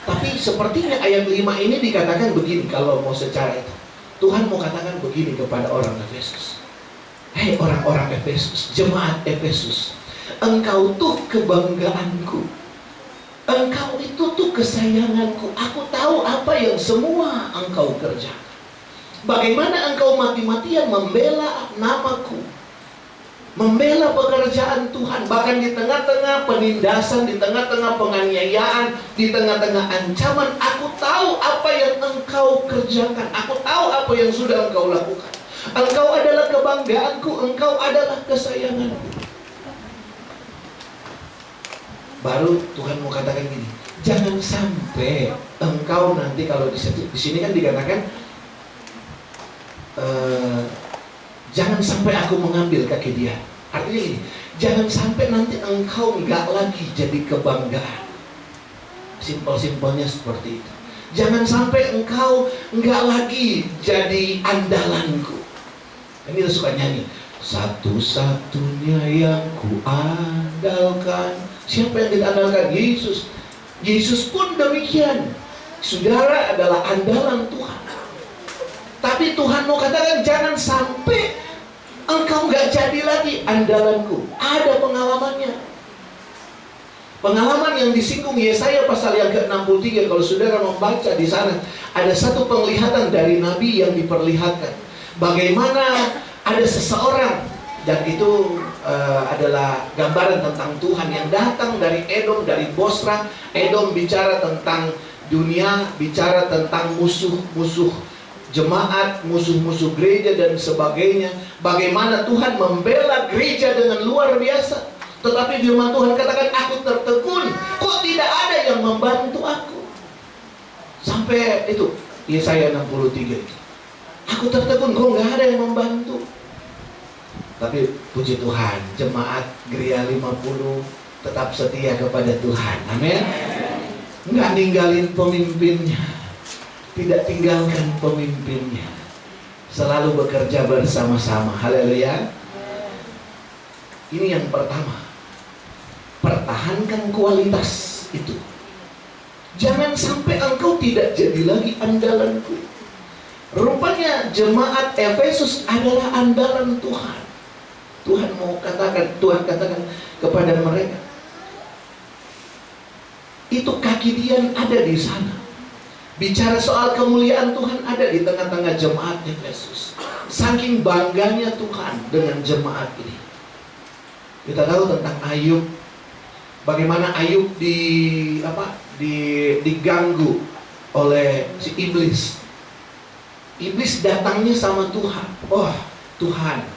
Tapi sepertinya ayat 5 ini dikatakan begini, kalau mau secara itu. Tuhan mau katakan begini kepada orang Efesus. Hei orang-orang Efesus, jemaat Efesus, engkau tuh kebanggaanku. Engkau itu tuh kesayanganku. Aku tahu apa yang semua engkau kerjakan. Bagaimana engkau mati-matian membela namaku, membela pekerjaan Tuhan. Bahkan di tengah-tengah penindasan, di tengah-tengah penganiayaan, di tengah-tengah ancaman, aku tahu apa yang engkau kerjakan. Aku tahu apa yang sudah engkau lakukan. Engkau adalah kebanggaanku, engkau adalah kesayanganku. Baru Tuhan mau katakan gini, jangan sampai engkau nanti, kalau di sini kan dikatakan jangan sampai aku mengambil kaki dia. Artinya gini, jangan sampai nanti engkau nggak lagi jadi kebanggaan. Simpel-simpelnya seperti itu. Jangan sampai engkau nggak lagi jadi andalanku. Ini kita suka nyanyi, satu-satunya yang ku andalkan. Siapa yang kita andalkan? Yesus. Yesus pun demikian. Saudara adalah andalan Tuhan. Tapi Tuhan mau katakan jangan sampai engkau nggak jadi lagi andalanku. Ada pengalamannya. Pengalaman yang disinggung Yesaya pasal yang ke-63. Kalau saudara membaca di sana, ada satu penglihatan dari Nabi yang diperlihatkan. Bagaimana ada seseorang, dan itu adalah gambaran tentang Tuhan yang datang dari Edom, dari Bosra. Edom bicara tentang dunia, bicara tentang musuh-musuh jemaat, musuh-musuh gereja dan sebagainya. Bagaimana Tuhan membela gereja dengan luar biasa. Tetapi firman Tuhan katakan, aku tertegun, kok tidak ada yang membantu aku. Sampai itu Yesaya 63 itu, aku tertegun, kok nggak ada yang membantu. Tapi puji Tuhan, jemaat Gereja 50 tetap setia kepada Tuhan. Amin. Nggak ninggalin pemimpinnya, tidak tinggalkan pemimpinnya, selalu bekerja bersama-sama. Haleluya. Ini yang pertama, pertahankan kualitas itu. Jangan sampai engkau tidak jadi lagi andalanku. Rupanya jemaat Efesus adalah andalan Tuhan. Tuhan katakan kepada mereka, Itu kaki dia ada di sana. Bicara soal kemuliaan Tuhan ada di tengah-tengah jemaat Efesus. Saking bangganya Tuhan dengan jemaat ini. Kita tahu tentang Ayub. Bagaimana Ayub diganggu oleh si iblis. Iblis datangnya sama Tuhan. Oh, Tuhan,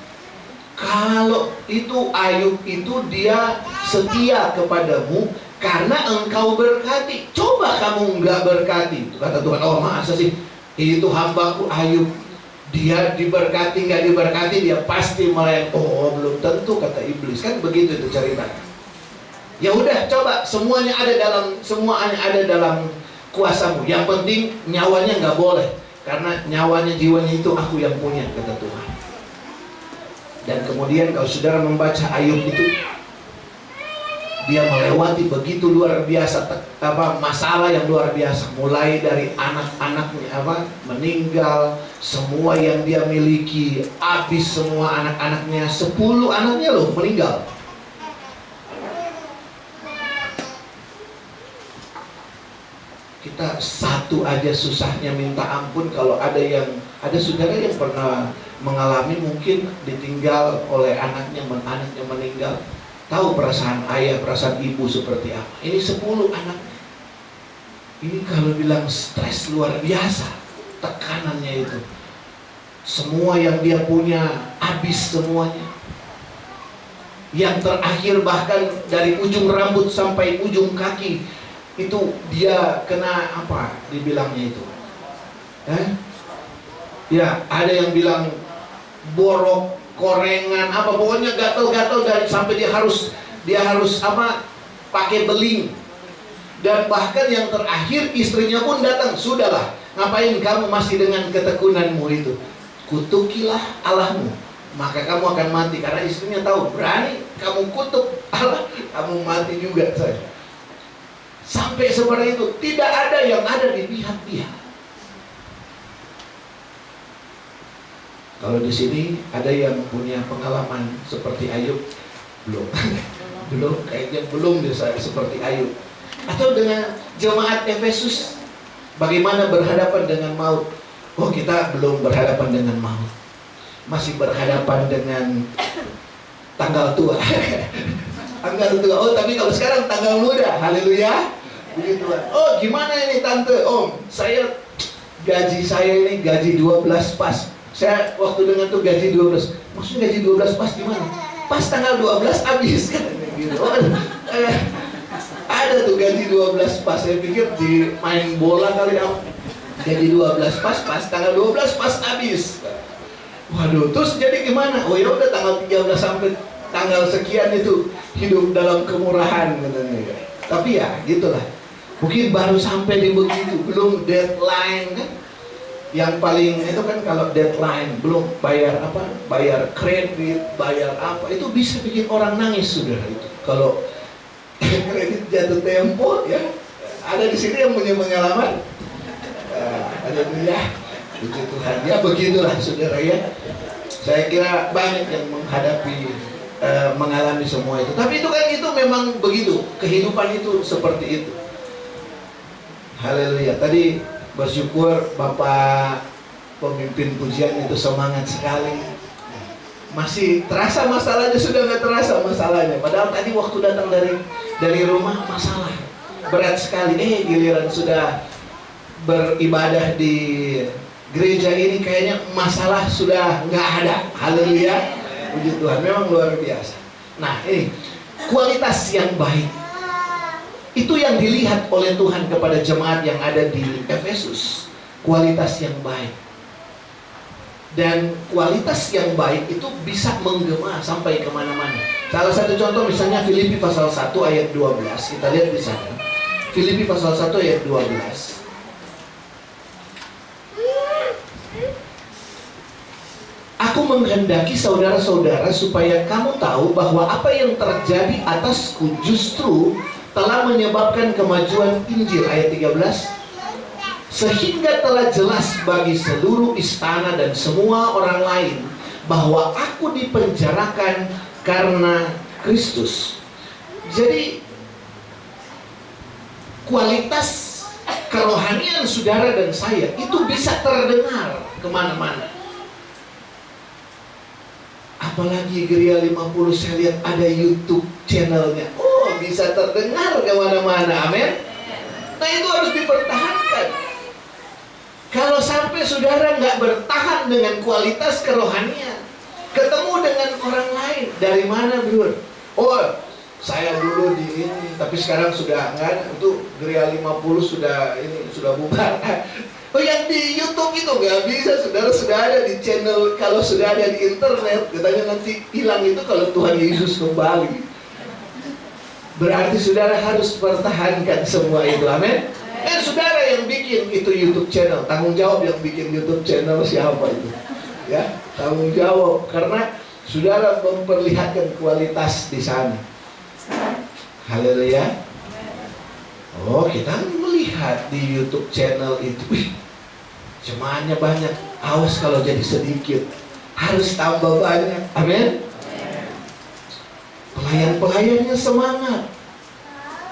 kalau itu Ayub itu dia setia kepadamu karena engkau berkati. Coba kamu enggak berkati. Kata Tuhan, oh masa sih, itu hambaku Ayub, dia diberkati nggak diberkati dia pasti meleng. Oh belum tentu, kata iblis. Kan begitu itu ceritanya. Ya udah, coba semuanya ada dalam kuasamu. Yang penting nyawanya nggak boleh, karena nyawanya, jiwanya itu aku yang punya, kata Tuhan. Dan kemudian kalau saudara membaca Ayub itu, dia melewati begitu luar biasa masalah yang luar biasa. Mulai dari anak-anaknya meninggal, semua yang dia miliki habis, semua anak-anaknya, 10 anaknya loh meninggal. Kita satu aja susahnya minta ampun. Kalau ada saudara yang pernah mengalami, mungkin ditinggal oleh anaknya meninggal, tahu perasaan ayah, perasaan ibu seperti apa. Ini 10 anak. Ini kalau bilang stres luar biasa, tekanannya itu. Semua yang dia punya habis semuanya. Yang terakhir bahkan dari ujung rambut sampai ujung kaki itu dia kena dibilangnya itu. Ya, ada yang bilang borok, korengan, pokoknya gatal-gatal dari sampai dia harus pakai beling. Dan bahkan yang terakhir istrinya pun datang, sudahlah, ngapain kamu masih dengan ketekunanmu itu? Kutukilah Allahmu, maka kamu akan mati. Karena istrinya tahu, berani kamu kutuk Allah, kamu mati juga saya. Sampai seperti itu, tidak ada yang ada di pihak dia. Kalau di sini ada yang punya pengalaman seperti Ayub? Belum, kayaknya belum seperti Ayub. Atau dengan jemaat Efesus, bagaimana berhadapan dengan maut? Oh, kita belum berhadapan dengan maut, masih berhadapan dengan tanggal tua. Tanggal tua. Oh, tapi kalau sekarang tanggal muda. Haleluya. Begitu. Oh, gimana ini tante? Oh, gaji saya ini gaji 12 pas. Saya waktu dengar tuh gaji 12. Maksudnya gaji 12 pas gimana? Pas tanggal 12 habis kan gitu. Oh, ada tuh gaji 12 pas. Saya pikir di main bola kali apa. Gaji 12 pas tanggal 12 pas habis. Waduh, terus jadi gimana? Oh ya udah, tanggal 13 sampai tanggal sekian itu hidup dalam kemurahan katanya. Tapi ya gitulah. Mungkin baru sampai di begitu, belum deadline kan. Yang paling itu kan kalau deadline belum bayar bayar kredit, bayar itu bisa bikin orang nangis, saudara itu. Kalau kredit jatuh tempo ya, ada di sini yang punya pengalaman. Ada ya, puji Tuhan. Ya begitulah saudara ya. Saya kira banyak yang mengalami semua itu. Tapi itu memang begitu, kehidupan itu seperti itu. Haleluya. Tadi bersyukur Bapak pemimpin pujian itu semangat sekali. Masih terasa masalahnya, sudah nggak terasa masalahnya. Padahal tadi waktu datang dari rumah masalah berat sekali. Giliran sudah beribadah di gereja ini kayaknya masalah sudah nggak ada. Haleluya. Puji Tuhan, memang luar biasa. Nah, ini kualitas yang baik. Itu yang dilihat oleh Tuhan kepada jemaat yang ada di Efesus. Kualitas yang baik. Dan kualitas yang baik itu bisa menggema sampai kemana-mana. Salah satu contoh misalnya Filipi pasal 1 ayat 12. Kita lihat di sana. Filipi pasal 1 ayat 12. Aku menghendaki saudara-saudara supaya kamu tahu bahwa apa yang terjadi atasku justru telah menyebabkan kemajuan Injil. Ayat 13. Sehingga telah jelas bagi seluruh istana dan semua orang lain bahwa aku dipenjarakan karena Kristus. Jadi kualitas kerohanian saudara dan saya itu bisa terdengar kemana-mana. Apalagi Gereja 50 saya lihat ada YouTube channelnya. Oh, bisa terdengar kemana-mana. Amin. Nah, itu harus dipertahankan. Kalau sampai saudara nggak bertahan dengan kualitas kerohanian, ketemu dengan orang lain, dari mana bro? Oh, saya dulu di ini, tapi sekarang sudah nggak. Itu Gereja 50 sudah bubar. Oh, yang di YouTube itu nggak bisa, saudara sudah ada di channel. Kalau sudah ada di internet, katanya nanti hilang itu kalau Tuhan Yesus kembali. Berarti saudara harus pertahankan semua itu, amin. Saudara yang bikin itu YouTube channel, tanggung jawab yang bikin YouTube channel siapa itu? Ya, tanggung jawab, karena saudara memperlihatkan kualitas di sana. Haleluya. Oh, kita melihat di YouTube channel itu, wih, jemaahnya banyak. Awas kalau jadi sedikit, harus tambah banyak. Amin. Pelayan-pelayannya semangat.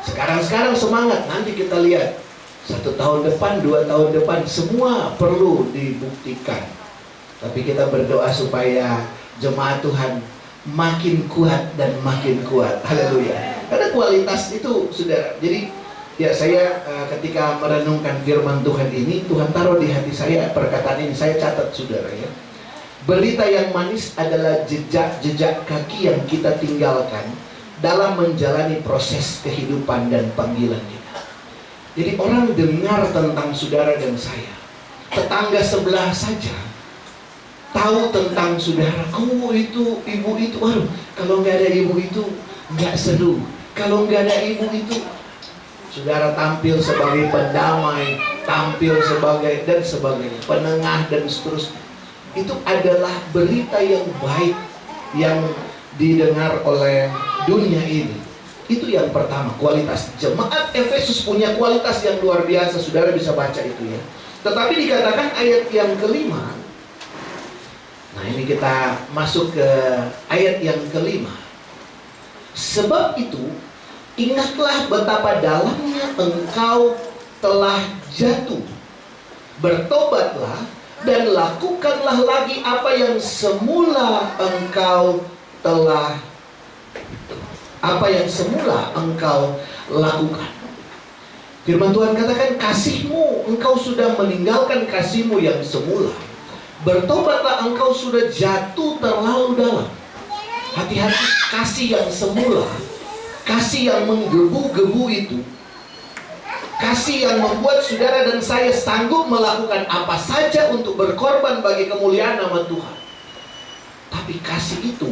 Sekarang semangat. Nanti kita lihat 1 tahun depan, 2 tahun depan, semua perlu dibuktikan. Tapi kita berdoa supaya jemaat Tuhan makin kuat dan makin kuat. Haleluya. Karena kualitas itu, saudara. Jadi ya, saya ketika merenungkan firman Tuhan ini, Tuhan taruh di hati saya perkataan ini. Saya catat, saudara, ya. Berita yang manis adalah jejak-jejak kaki yang kita tinggalkan dalam menjalani proses kehidupan dan panggilan kita. Jadi orang dengar tentang saudara dan saya, tetangga sebelah saja tahu tentang saudara. Oh, itu, ibu itu, waduh, kalau nggak ada ibu itu nggak seru. Kalau nggak ada ibu itu, saudara tampil sebagai pendamai, tampil sebagai dan sebagainya, penengah dan seterusnya. Itu adalah berita yang baik yang didengar oleh dunia ini. Itu yang pertama, kualitas. Jemaat Efesus punya kualitas yang luar biasa. Saudara bisa baca itu, ya. Tetapi dikatakan ayat yang kelima. Nah, ini kita masuk ke ayat yang kelima. Sebab itu, ingatlah betapa dalamnya engkau telah jatuh. Bertobatlah dan lakukanlah lagi apa yang semula engkau lakukan. Firman Tuhan katakan, kasihmu, engkau sudah meninggalkan kasihmu yang semula. Bertobatlah, engkau sudah jatuh terlalu dalam. Hati-hati, kasih yang semula, kasih yang menggebu-gebu itu, kasih yang membuat saudara dan saya sanggup melakukan apa saja untuk berkorban bagi kemuliaan nama Tuhan. Tapi kasih itu,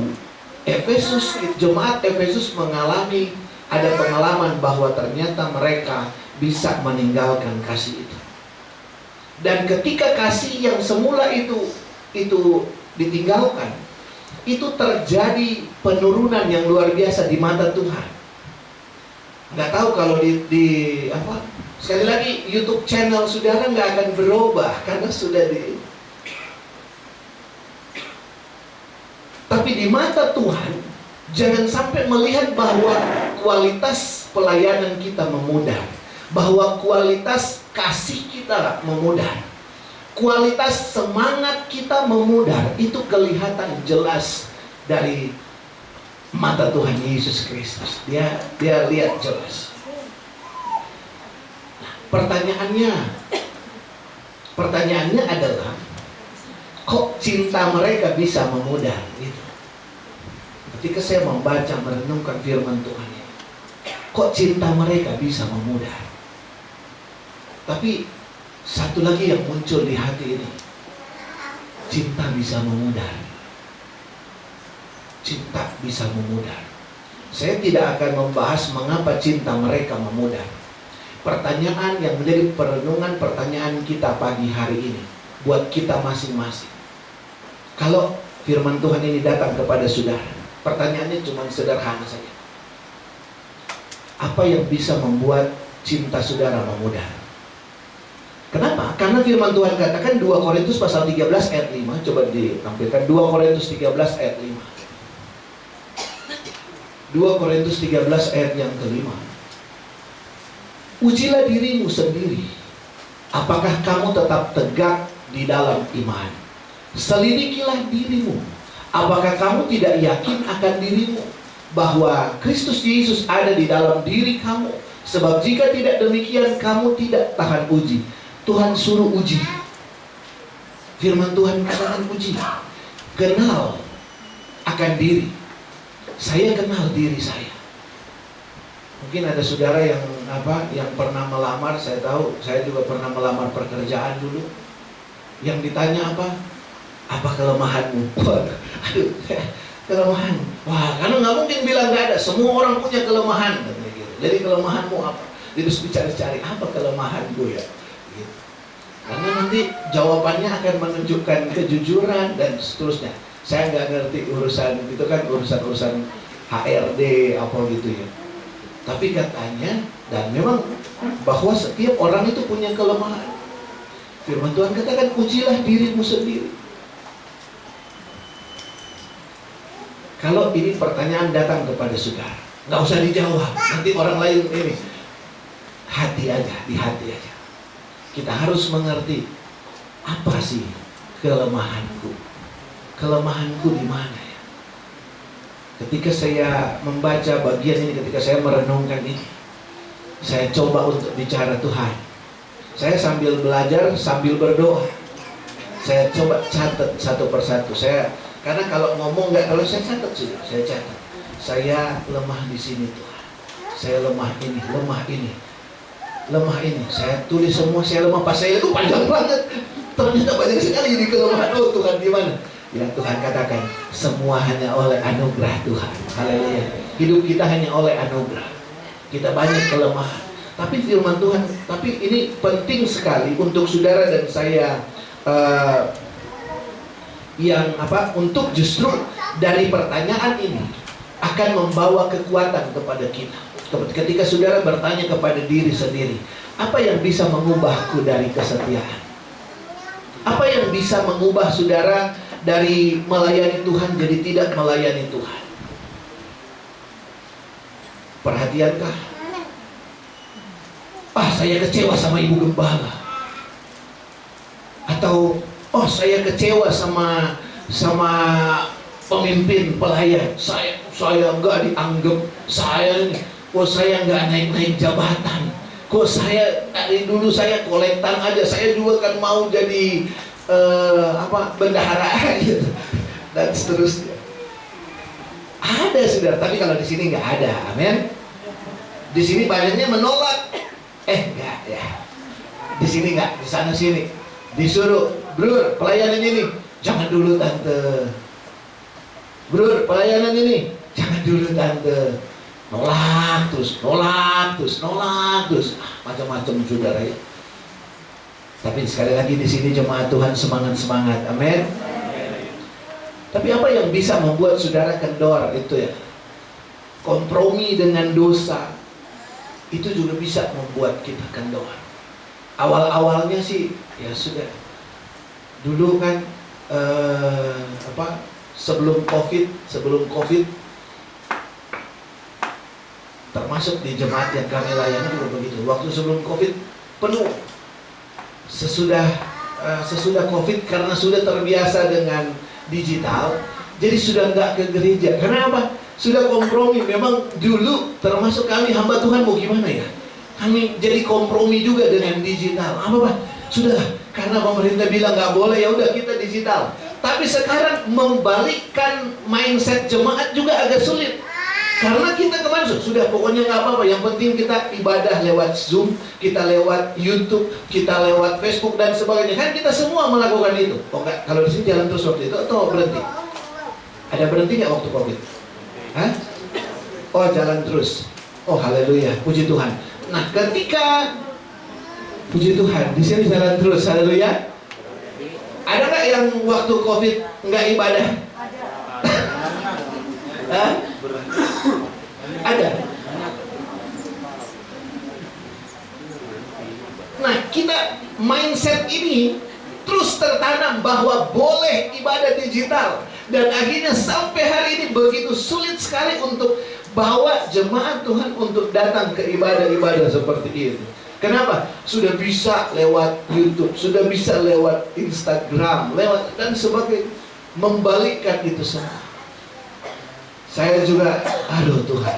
jemaat Efesus mengalami, ada pengalaman bahwa ternyata mereka bisa meninggalkan kasih itu. Dan ketika kasih yang semula itu ditinggalkan, itu terjadi penurunan yang luar biasa di mata Tuhan. Nggak tahu kalau sekali lagi YouTube channel saudara nggak akan berubah karena sudah tapi di mata Tuhan jangan sampai melihat bahwa kualitas pelayanan kita memudar, bahwa kualitas kasih kita memudar, kualitas semangat kita memudar. Itu kelihatan jelas dari mata Tuhan Yesus Kristus. Dia lihat jelas. Nah, pertanyaannya adalah, kok cinta mereka bisa memudar gitu. Ketika saya membaca, merenungkan firman Tuhan ini, kok cinta mereka bisa memudar. Tapi satu lagi yang muncul di hati ini, cinta bisa memudar. Cinta bisa memudar. Saya tidak akan membahas mengapa cinta mereka memudar. Pertanyaan yang menjadi perenungan pertanyaan kita pagi hari ini buat kita masing-masing. Kalau firman Tuhan ini datang kepada saudara, pertanyaannya cuma sederhana saja. Apa yang bisa membuat cinta saudara memudar? Kenapa? Karena firman Tuhan katakan 2 Korintus pasal 13 ayat 5. Coba ditampilkan 2 Korintus 13 ayat 5. 2 Korintus 13 ayat yang kelima. Ujilah dirimu sendiri. Apakah kamu tetap tegak di dalam iman? Selidikilah dirimu. Apakah kamu tidak yakin akan dirimu bahwa Kristus Yesus ada di dalam diri kamu? Sebab jika tidak demikian, kamu tidak tahan uji. Tuhan suruh uji. Firman Tuhan katakan uji. Kenal akan diri. Saya kenal diri saya. Mungkin ada saudara yang pernah melamar. Saya tahu, saya juga pernah melamar pekerjaan dulu. Yang ditanya apa kelemahanmu? Aduh, kelemahan. Wah, karena nggak mungkin bilang nggak ada. Semua orang punya kelemahan. Jadi kelemahanmu apa? Terus dicari-cari apa kelemahanku ya? Gitu. Karena nanti jawabannya akan menunjukkan kejujuran dan seterusnya. Saya nggak ngerti urusan itu kan urusan HRD apa gitu ya. Tapi katanya, dan memang bahwa setiap orang itu punya kelemahan. Firman Tuhan katakan, ujilah dirimu sendiri. Kalau ini pertanyaan datang kepada saudara, nggak usah dijawab. Nanti orang lain ini hati aja, di hati aja. Kita harus mengerti apa sih kelemahanku? Kelemahanku di mana ya? Ketika saya membaca bagian ini, ketika saya merenungkan ini, saya coba untuk bicara Tuhan. Saya sambil belajar, sambil berdoa. Saya coba catat satu persatu. Karena kalau ngomong nggak, kalau saya catat sudah, saya catat. Saya lemah di sini Tuhan. Saya lemah ini, lemah ini, lemah ini. Saya tulis semua, saya lemah. Pas saya itu panjang banget. Ternyata banyak sekali ini kelemahan. Oh Tuhan gimana? Ya Tuhan katakan, semua hanya oleh anugerah Tuhan. Haleluya. Hidup kita hanya oleh anugerah. Kita banyak kelemahan. Tapi firman Tuhan, tapi ini penting sekali untuk saudara dan saya untuk justru dari pertanyaan ini akan membawa kekuatan kepada kita. Ketika saudara bertanya kepada diri sendiri, apa yang bisa mengubahku dari kesetiaan? Apa yang bisa mengubah saudara dari melayani Tuhan jadi tidak melayani Tuhan? Perhatiankah? Saya kecewa sama ibu gembala. Atau saya kecewa sama pemimpin pelayan. Saya nggak dianggap. Saya nggak naik jabatan. Kok saya dari dulu saya kolektan aja. Saya juga kan mau jadi bendahara gitu dan seterusnya. Ada saudara, tapi kalau di sini nggak ada. Amin. Di sini banyaknya menolak. Enggak ya. Di sini enggak, di sana sini. Disuruh, "Bro, pelayanan ini jangan dulu tante. Bro, pelayanan ini jangan dulu tante." Nolak terus. Macam-macam saudara ya. Tapi sekali lagi di sini jemaat Tuhan semangat. Amin. Tapi apa yang bisa membuat saudara kendor itu ya? Kompromi dengan dosa. Itu juga bisa membuat kita kendor. Awal-awalnya sih ya sudah. Dulu kan sebelum COVID termasuk di jemaat yang kami layani juga begitu. Waktu sebelum COVID penuh. Sesudah COVID karena sudah terbiasa dengan digital, jadi sudah nggak ke gereja. Karena apa? Sudah kompromi. Memang dulu termasuk kami hamba Tuhan mau gimana ya? Kami jadi kompromi juga dengan digital. Apa? Sudah karena pemerintah bilang nggak boleh, ya udah kita digital. Tapi sekarang membalikkan mindset jemaat juga agak sulit. Karena kita kemarin sudah pokoknya nggak apa-apa. Yang penting kita ibadah lewat Zoom, kita lewat YouTube, kita lewat Facebook dan sebagainya. Kan kita semua melakukan itu. Oh enggak, kalau di sini jalan terus waktu itu atau berhenti? Ada berhenti nggak waktu COVID? Hah? Oh jalan terus. Oh haleluya, puji Tuhan. Nah ketika puji Tuhan di sini jalan terus, haleluya. Ada nggak yang waktu COVID nggak ibadah? Hah? Ada. Nah kita mindset ini terus tertanam bahwa boleh ibadah digital. Dan akhirnya sampai hari ini begitu sulit sekali untuk Bawa jemaat Tuhan untuk datang ke ibadah-ibadah seperti itu. Kenapa? Sudah bisa lewat YouTube, sudah bisa lewat Instagram, lewat dan sebagainya. Membalikkan itu semua. Saya juga, aduh Tuhan,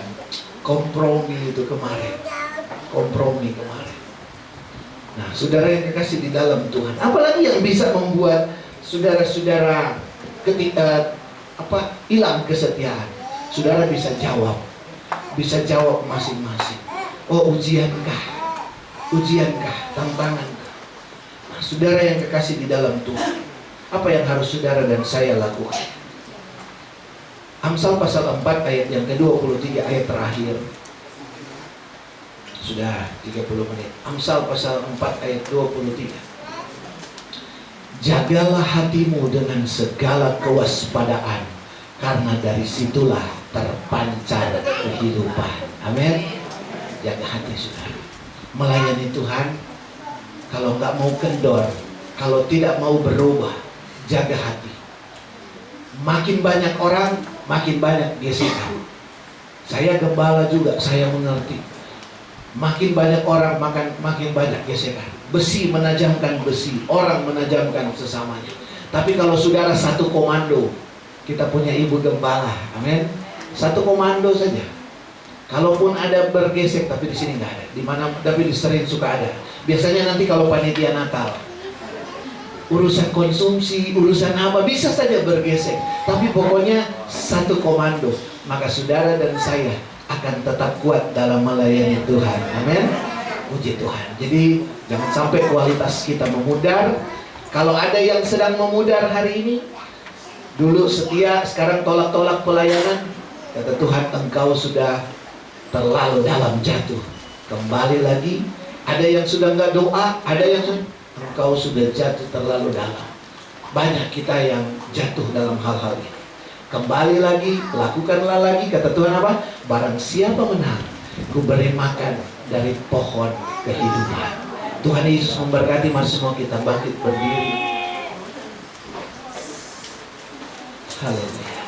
kompromi itu kemarin. Kompromi kemarin. Nah, saudara yang kekasih di dalam Tuhan, apalagi yang bisa membuat saudara-saudara ketika hilang kesetiaan? Saudara bisa jawab masing-masing. Oh, ujiankah, tantangankah? Nah, saudara yang kekasih di dalam Tuhan, apa yang harus saudara dan saya lakukan? Amsal pasal 4 ayat yang ke-23, ayat terakhir. Sudah 30 menit. Amsal pasal 4 ayat 23. Jagalah hatimu dengan segala kewaspadaan, karena dari situlah terpancar kehidupan. Amin. Jaga hati saudara. Melayani Tuhan, kalau nggak mau kendor, kalau tidak mau berubah, jaga hati. Makin banyak orang, makin banyak gesekan. Saya gembala juga, saya mengerti. Makin banyak orang, makin banyak gesekan. Besi menajamkan besi, orang menajamkan sesamanya. Tapi kalau saudara satu komando, kita punya ibu gembala, amin. Satu komando saja. Kalaupun ada bergesek, tapi di sini nggak ada. Di mana, tapi di sering suka ada. Biasanya nanti kalau panitia Natal, urusan konsumsi, urusan apa, bisa saja bergesek. Tapi pokoknya satu komando. Maka saudara dan saya akan tetap kuat dalam melayani Tuhan. Amin. Puji Tuhan. Jadi jangan sampai kualitas kita memudar. Kalau ada yang sedang memudar hari ini, dulu setia, sekarang tolak-tolak pelayanan, kata Tuhan, engkau sudah terlalu dalam jatuh. Kembali lagi. Ada yang sudah nggak doa, ada yang engkau sudah jatuh terlalu dalam. Banyak kita yang jatuh dalam hal-hal ini. Kembali lagi, lakukanlah lagi. Kata Tuhan apa? Barang siapa menang, ku beri makan dari pohon kehidupan. Tuhan Yesus memberkati. Mari semua kita bangkit berdiri. Haleluya.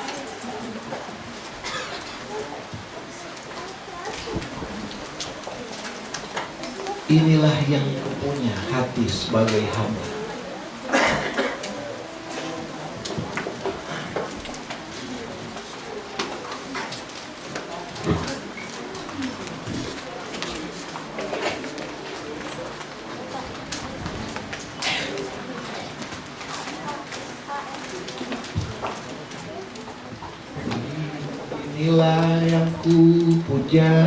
Inilah yang kupunya hati sebagai hamba. Inilah yang ku puja,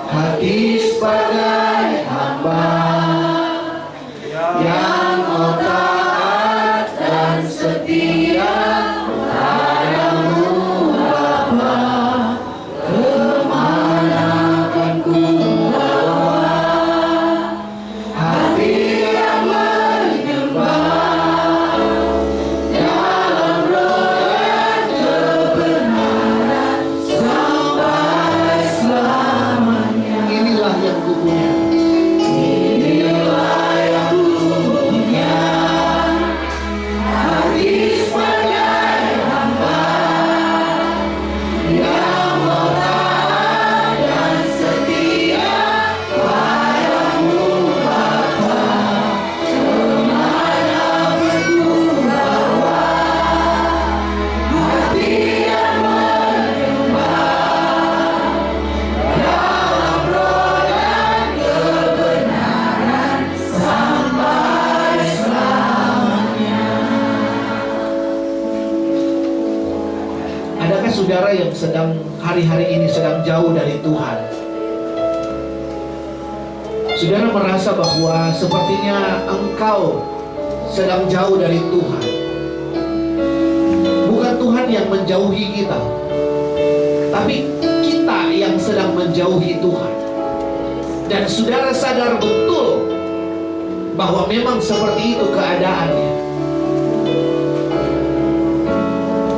hati sebagai hamba yang mau taat dan setia padamu Bapa. Kemana akan ku bawa hati yang menyembah dalam roh dan kebenaran sampai selamanya. Inilah yang ku punya. Inilah yang ku punya, hati sebagai hamba yang mau taat dan setia padamu Bapa. Kemana pun ku bawa hati yang menyembah dalam roh dan kebenaran sampai selamanya. Adakah saudara yang sedang hari-hari ini sedang jauh dari Tuhan? Saudara merasa bahwa sepertinya engkau sedang jauh dari Tuhan. Bukan Tuhan yang menjauhi kita, tapi kita yang sedang menjauhi Tuhan. Dan saudara sadar betul bahwa memang seperti itu keadaannya.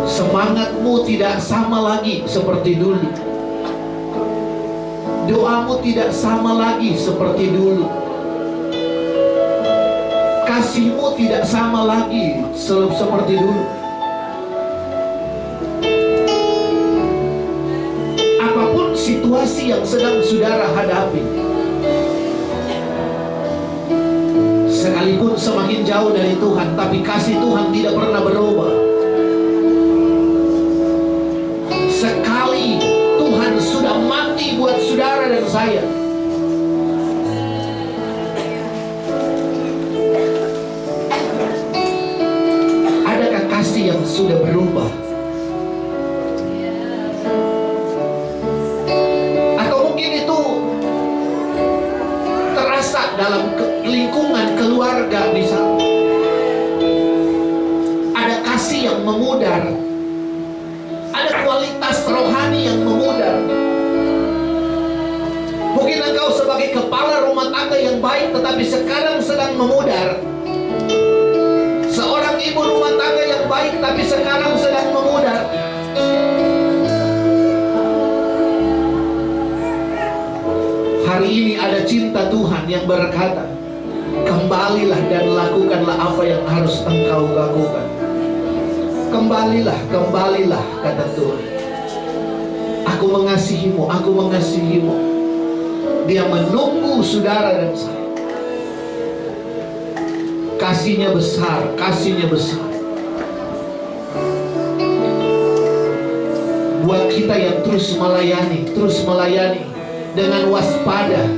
Semangatmu tidak sama lagi seperti dulu. Doamu tidak sama lagi seperti dulu. Kasihmu tidak sama lagi seperti dulu. kasih yang sedang saudara hadapi. Sekalipun semakin jauh dari Tuhan, tapi kasih Tuhan tidak pernah berubah. Sekali Tuhan sudah mati buat saudara dan saya, adakah kasih yang sudah berubah? Atau mungkin itu terasa dalam lingkungan keluarga misalnya. Ada kasih yang memudar, ada kualitas rohani yang memudar. Mungkin engkau sebagai kepala rumah tangga yang baik, tetapi sekarang sedang memudar. Seorang ibu rumah tangga yang baik, tapi sekarang sedang memudar. Hari ini ada cinta Tuhan yang berkata, kembalilah dan lakukanlah apa yang harus engkau lakukan. Kembalilah, kembalilah, kata Tuhan. Aku mengasihimu, aku mengasihimu. Dia menunggu saudara dan saya. Kasihnya besar, kasihnya besar. Buat kita yang terus melayani dengan waspada,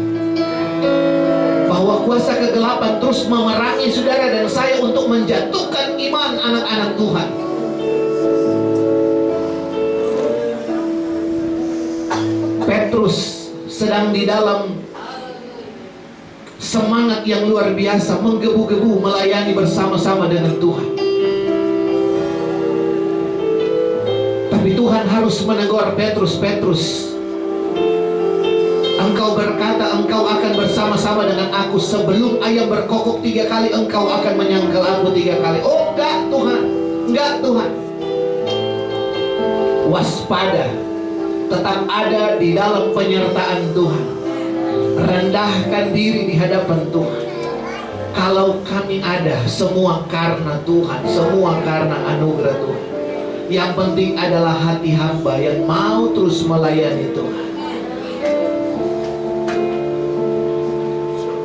bahwa kuasa kegelapan terus memerangi saudara dan saya untuk menjatuhkan iman anak-anak Tuhan. Petrus sedang di dalam semangat yang luar biasa, menggebu-gebu melayani bersama-sama dengan Tuhan. Tapi Tuhan harus menegur Petrus, Petrus, engkau berkata engkau akan bersama-sama dengan aku. Sebelum ayam berkokok 3 kali, engkau akan menyangkal aku 3 kali. Oh enggak Tuhan, enggak Tuhan. Waspada, tetap ada di dalam penyertaan Tuhan. Rendahkan diri di hadapan Tuhan. Kalau kami ada, semua karena Tuhan, semua karena anugerah Tuhan. Yang penting adalah hati hamba yang mau terus melayani Tuhan.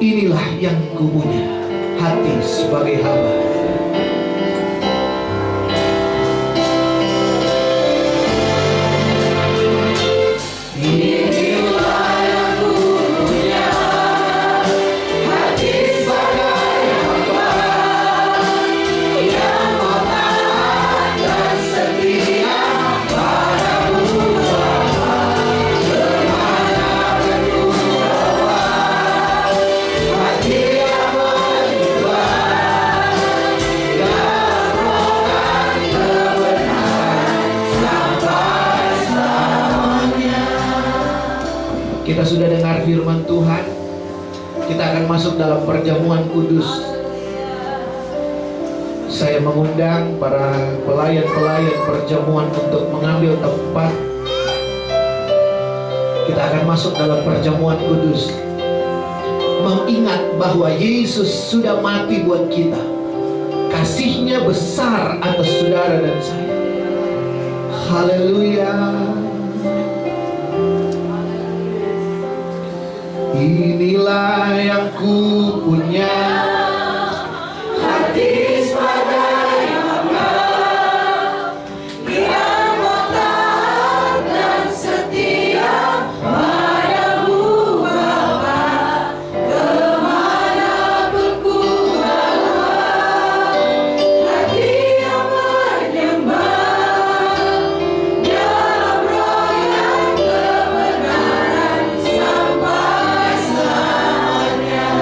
Inilah yang kupunya, hati sebagai hamba. Kita sudah dengar firman Tuhan. Kita akan masuk dalam perjamuan kudus. Saya mengundang para pelayan-pelayan perjamuan untuk mengambil tempat. Kita akan masuk dalam perjamuan kudus, mengingat bahwa Yesus sudah mati buat kita. Kasihnya besar atas saudara dan saya. Haleluya. Inilah yang ku punya, hati sebagai hamba yang mau taat dan setia padamu Bapa, kemanapun ku bawa. Hati yang menyembah dalam roh yang kebenaran sampai selamanya.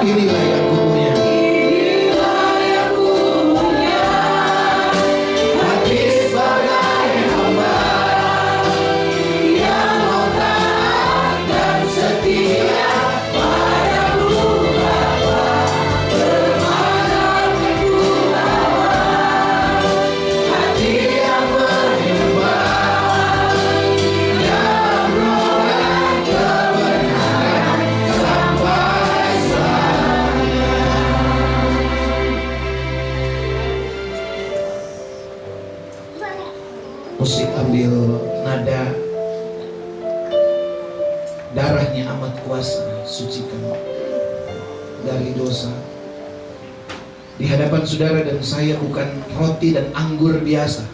Inilah yang ku punya. Inilah yang ku punya, hati sebagai hamba yang mau taat dan setia padamu Bapa, kemanapun ku bawa. Hati yang menyembah dalam roh dan kebenaran sampai selamanya. Musik ambil nada. kuasa, sucikan dari dosa. Di hadapan saudara dan saya bukan roti dan anggur biasa,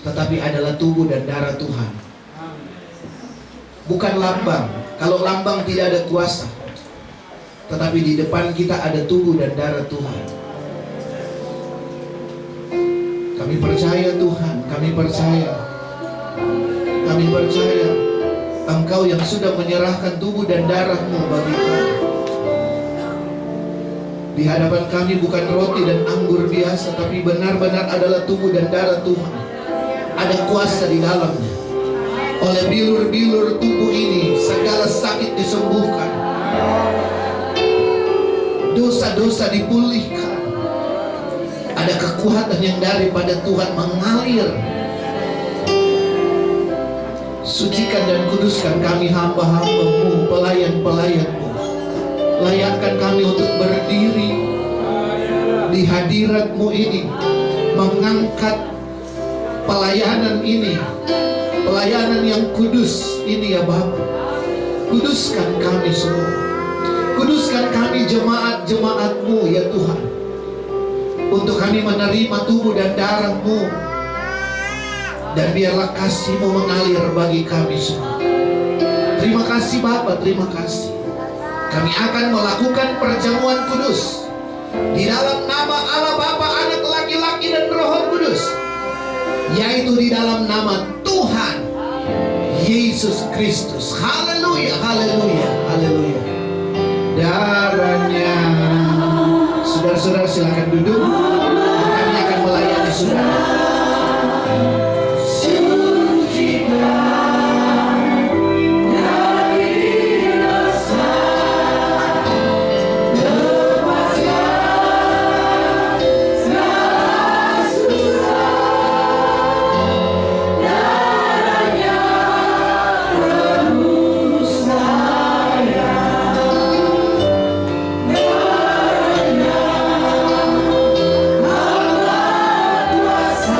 tetapi adalah tubuh dan darah Tuhan. Bukan lambang. Kalau lambang tidak ada kuasa, tetapi di depan kita ada tubuh dan darah Tuhan. Kami percaya Tuhan, kami percaya. Kami percaya Engkau yang sudah menyerahkan tubuh dan darah-Mu bagi kami. Di hadapan kami bukan roti dan anggur biasa, tapi benar-benar adalah tubuh dan darah Tuhan. Ada kuasa di dalamnya. Oleh bilur-bilur tubuh ini segala sakit disembuhkan, dosa-dosa dipulihkan. Ada kekuatan yang daripada Tuhan mengalir. Sucikan dan kuduskan kami hamba-hamba-Mu, pelayan-pelayan-Mu. Layakkan kami untuk berdiri di hadirat-Mu ini, mengangkat pelayanan ini, pelayanan yang kudus ini ya Bapa. Kuduskan kami semua. Kuduskan kami jemaat-jemaat-Mu ya Tuhan, untuk kami menerima tubuh dan darah-Mu. Dan biarlah kasih-Mu mengalir bagi kami semua. Terima kasih Bapa, terima kasih. Kami akan melakukan perjamuan kudus di dalam nama Allah Bapa, Anak, Laki-laki dan Roh Kudus, yaitu di dalam nama Tuhan Yesus Kristus. Haleluya, haleluya, haleluya. Darahnya. Saudara-saudara silakan duduk. Kami akan melayani saudara.
Kuasa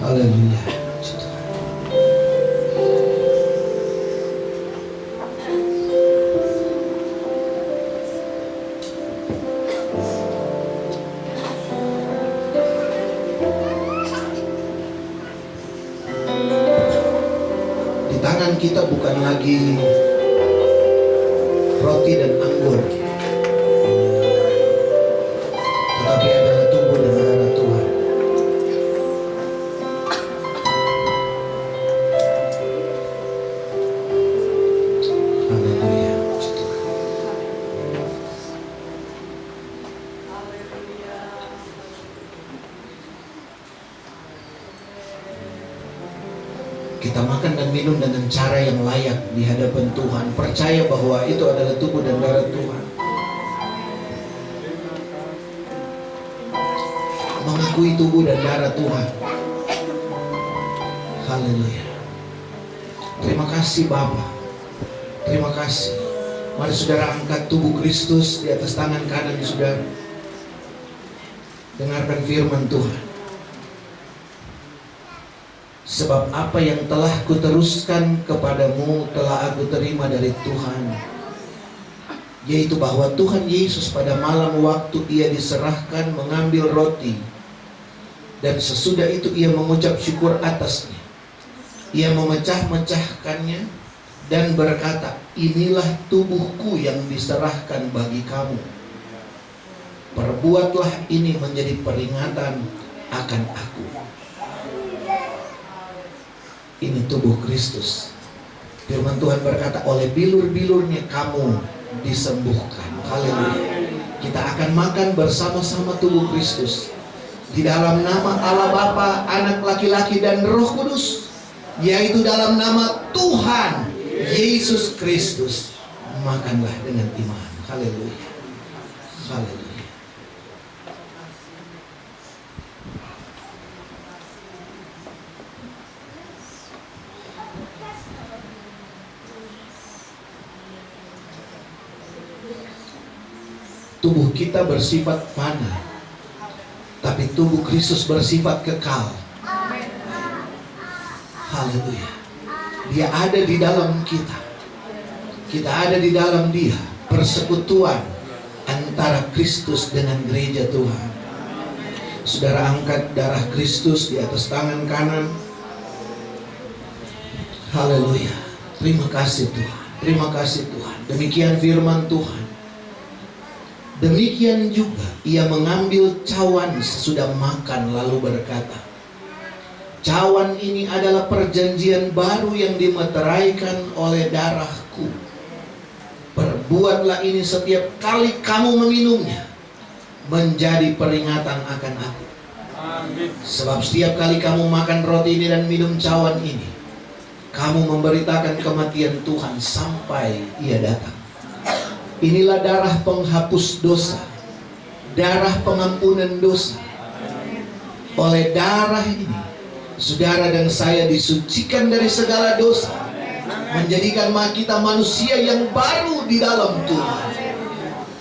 Haleluya. Di tangan kita bukan lagi roti dan anggur, tetapi adalah tubuh dan darah Tuhan. Haleluya. Kita makan dan minum dengan cara yang layak di hadapan Tuhan. Percaya bahwa itu adalah tubuh dan darah Tuhan. Mengakui tubuh dan darah Tuhan. Haleluya. Terima kasih Bapa. Terima kasih. Mari saudara angkat tubuh Kristus di atas tangan kanan saudara. Dengarkan firman Tuhan. Sebab apa yang telah kuteruskan kepadamu telah aku terima dari Tuhan, yaitu bahwa Tuhan Yesus pada malam waktu ia diserahkan mengambil roti, dan sesudah itu ia mengucap syukur atasnya. Ia memecah-mecahkannya dan berkata, inilah tubuhku yang diserahkan bagi kamu. Perbuatlah ini menjadi peringatan akan aku. Ini tubuh Kristus. Firman Tuhan berkata, oleh bilur-bilurnya kamu disembuhkan. Haleluya. Kita akan makan bersama-sama tubuh Kristus. Di dalam nama Allah Bapa, Anak laki-laki dan Roh Kudus, yaitu dalam nama Tuhan Yesus Kristus. Makanlah dengan iman. Haleluya. Haleluya. Tubuh kita bersifat fana, tapi tubuh Kristus bersifat kekal. Haleluya. Dia ada di dalam kita. Kita ada di dalam Dia. Persekutuan antara Kristus dengan gereja Tuhan. Saudara angkat darah Kristus di atas tangan kanan. Haleluya. Terima kasih Tuhan. Terima kasih Tuhan. Demikian firman Tuhan. Demikian juga ia mengambil cawan sesudah makan lalu berkata, cawan ini adalah perjanjian baru yang dimeteraikan oleh darahku. Perbuatlah ini setiap kali kamu meminumnya, menjadi peringatan akan aku. Sebab setiap kali kamu makan roti ini dan minum cawan ini, kamu memberitakan kematian Tuhan sampai ia datang. Inilah darah penghapus dosa, darah pengampunan dosa. Oleh darah ini, saudara dan saya disucikan dari segala dosa, menjadikan kita manusia yang baru di dalam Tuhan.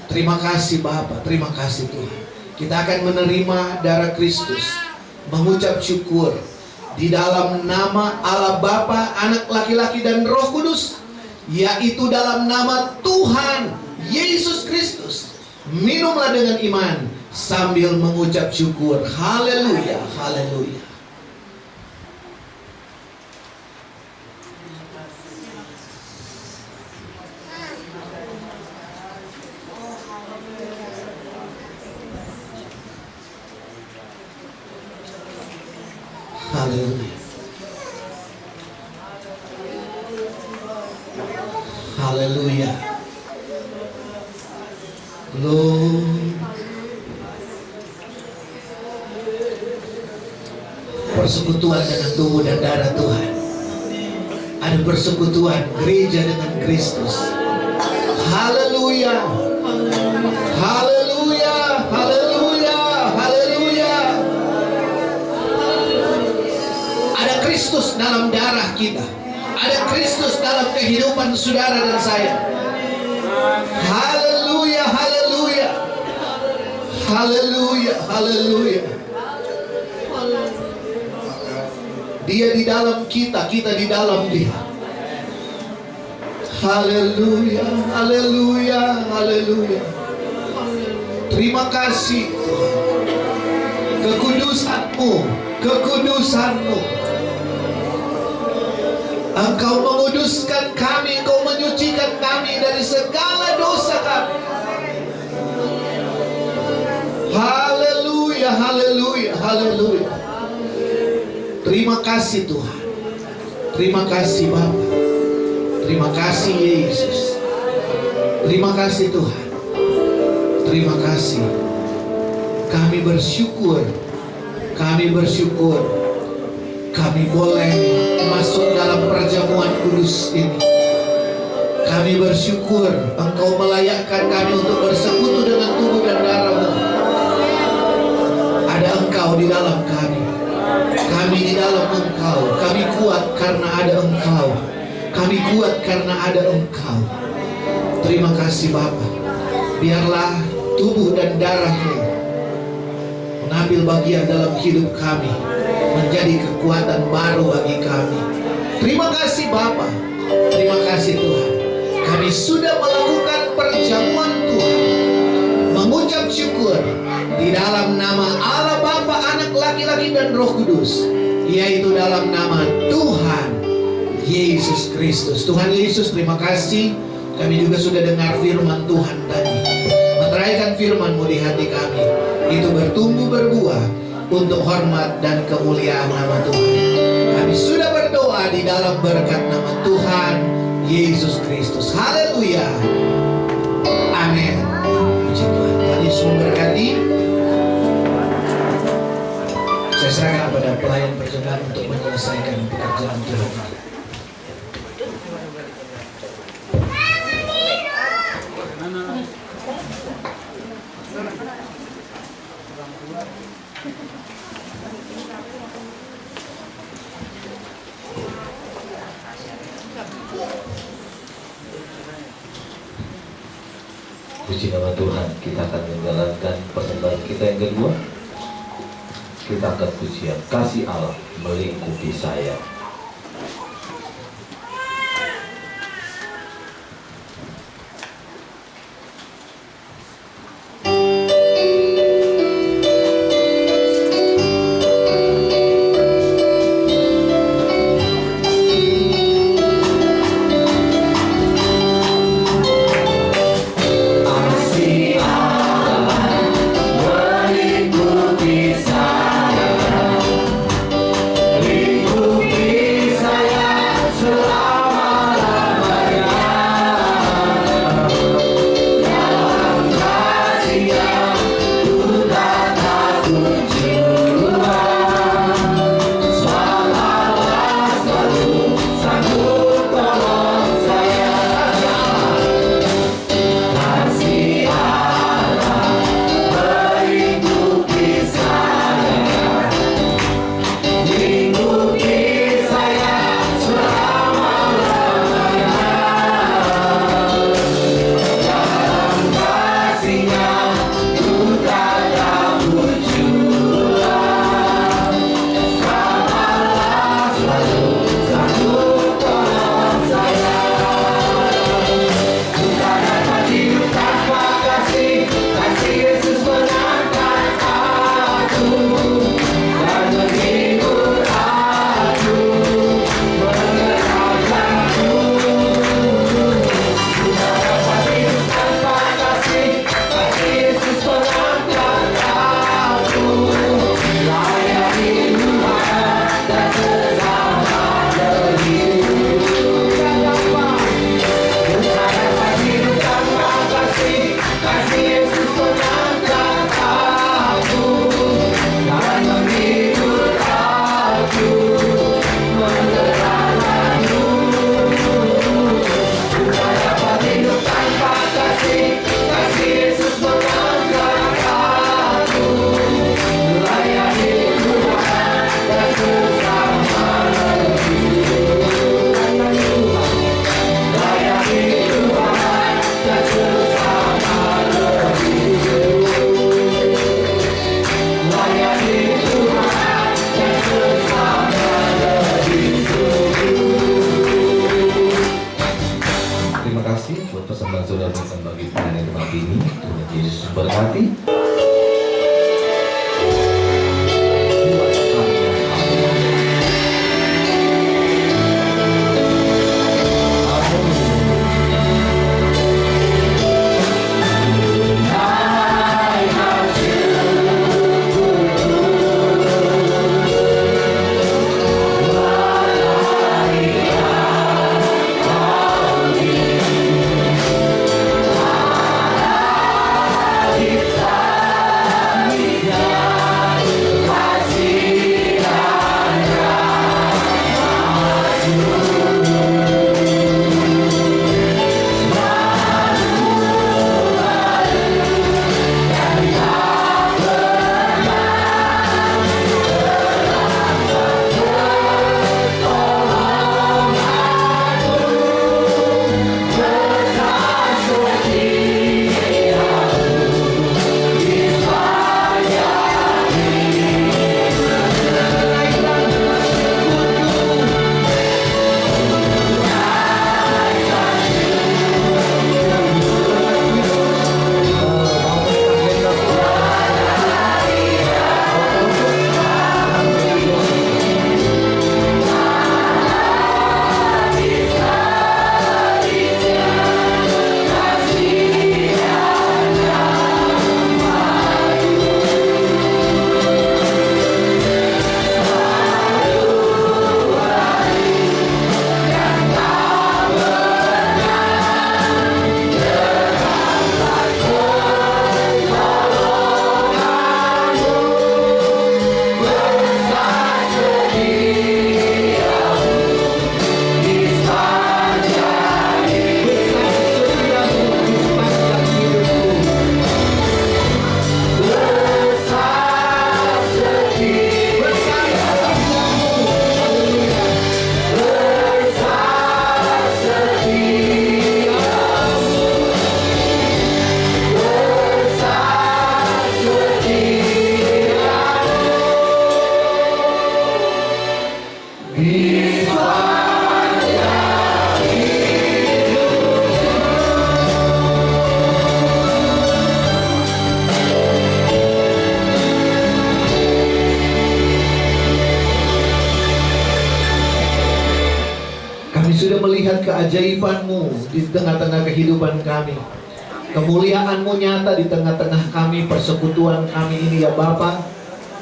Terima kasih Bapa, terima kasih Tuhan. Kita akan menerima darah Kristus, mengucap syukur di dalam nama Allah Bapa, Anak laki-laki dan Roh Kudus, yaitu dalam nama Tuhan Yesus Kristus. Minumlah dengan iman sambil mengucap syukur. Haleluya, haleluya. Haleluya. Haleluya. Glory. Persekutuan dengan tubuh dan darah Tuhan. Ada persekutuan gereja dengan Kristus. Haleluya. Haleluya. Haleluya. Haleluya. Ada Kristus dalam darah kita. Ada Kristus dalam kehidupan saudara dan saya. Haleluya, haleluya. Haleluya, haleluya. Dia di dalam kita, kita di dalam Dia. Haleluya, haleluya, haleluya. Terima kasih Tuhan. Kekudusan-Mu, kekudusan-Mu. Engkau menguduskan kami, Engkau menyucikan kami dari segala dosa kami. Haleluya, haleluya, haleluya. Terima kasih Tuhan. Terima kasih Bapa. Terima kasih Yesus. Terima kasih Tuhan. Terima kasih. Kami bersyukur. Kami bersyukur. Kami boleh masuk dalam perjamuan kudus ini. Kami bersyukur Engkau melayakkan kami untuk bersekutu dengan tubuh dan darah-Mu. Ada Engkau di dalam kami. Kami di dalam Engkau. Kami kuat karena ada Engkau. Kami kuat karena ada Engkau. Terima kasih Bapa. Biarlah tubuh dan darah-Mu mengambil bagian dalam hidup kami, menjadi kekuatan baru bagi kami. Terima kasih Bapa. Terima kasih Tuhan. Kami sudah melakukan perjamuan Tuhan, mengucap syukur di dalam nama Allah Bapa, Anak laki-laki dan Roh Kudus, yaitu dalam nama Tuhan Yesus Kristus. Tuhan Yesus, terima kasih. Kami juga sudah dengar firman Tuhan tadi. Meteraikan firman-Mu di hati kami, itu bertumbuh berbuah untuk hormat dan kemuliaan nama Tuhan. Kami sudah berdoa di dalam berkat nama Tuhan Yesus Kristus. Haleluya. Amin. Puji Tuhan. Tuhan Yesus memberkati. Saya serahkan kepada pelayan perjamuan untuk menyelesaikan pekerjaan Tuhan.
Puji nama Tuhan. Kita akan menjalankan persembahan kita yang kedua. Kita akan pujian Kasih Allah Melingkupi Saya.
Lingkupi
melihat keajaiban-Mu di tengah-tengah kehidupan kami. Kemuliaan-Mu nyata di tengah-tengah kami, persekutuan kami ini ya Bapa.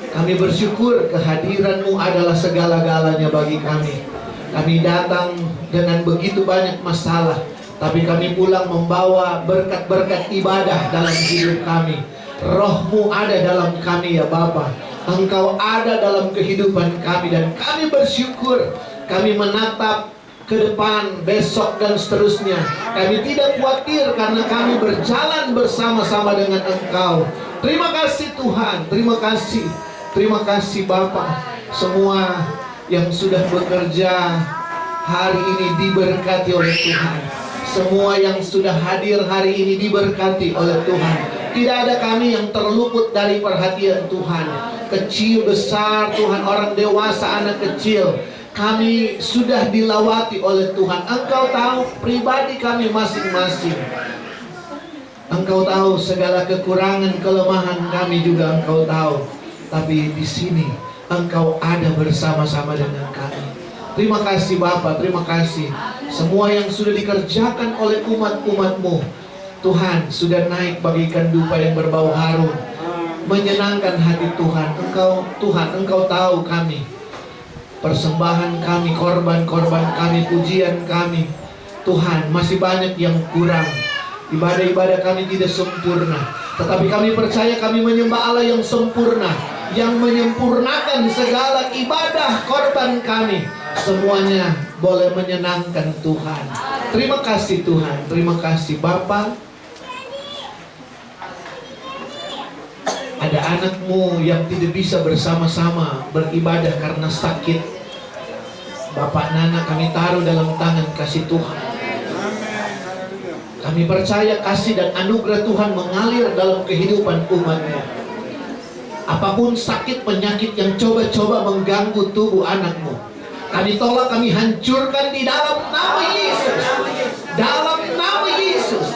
Kami bersyukur kehadiran-Mu adalah segala-galanya bagi kami. Kami datang dengan begitu banyak masalah, tapi kami pulang membawa berkat-berkat ibadah dalam hidup kami. Roh-Mu ada dalam kami ya Bapa. Engkau ada dalam kehidupan kami dan kami bersyukur. Kami menatap ke depan besok dan seterusnya. Kami tidak khawatir karena kami berjalan bersama-sama dengan Engkau. Terima kasih Tuhan, terima kasih. Terima kasih Bapa. Semua yang sudah bekerja hari ini diberkati oleh Tuhan. Semua yang sudah hadir hari ini diberkati oleh Tuhan. Tidak ada kami yang terluput dari perhatian Tuhan. Kecil, besar, Tuhan, orang dewasa, anak kecil, kami sudah dilawati oleh Tuhan. Engkau tahu pribadi kami masing-masing. Engkau tahu segala kekurangan, kelemahan kami juga Engkau tahu. Tapi di sini Engkau ada bersama-sama dengan kami. Terima kasih Bapa, terima kasih. Semua yang sudah dikerjakan oleh umat-umat-Mu, Tuhan, sudah naik bagaikan dupa yang berbau harum, menyenangkan hati Tuhan. Engkau tahu kami, persembahan kami, korban-korban kami, pujian kami, Tuhan, masih banyak yang kurang. Ibadah-ibadah kami tidak sempurna, tetapi kami percaya kami menyembah Allah yang sempurna, yang menyempurnakan segala ibadah korban kami. Semuanya boleh menyenangkan Tuhan. Terima kasih Tuhan, terima kasih Bapa. Ada anak-Mu yang tidak bisa bersama-sama beribadah karena sakit. Bapak Nana kami taruh dalam tangan kasih Tuhan. Kami percaya kasih dan anugerah Tuhan mengalir dalam kehidupan umat-Mu. Apapun sakit penyakit yang coba-coba mengganggu tubuh anak-Mu, kami tolak, kami hancurkan di dalam nama Yesus. Dalam nama Yesus.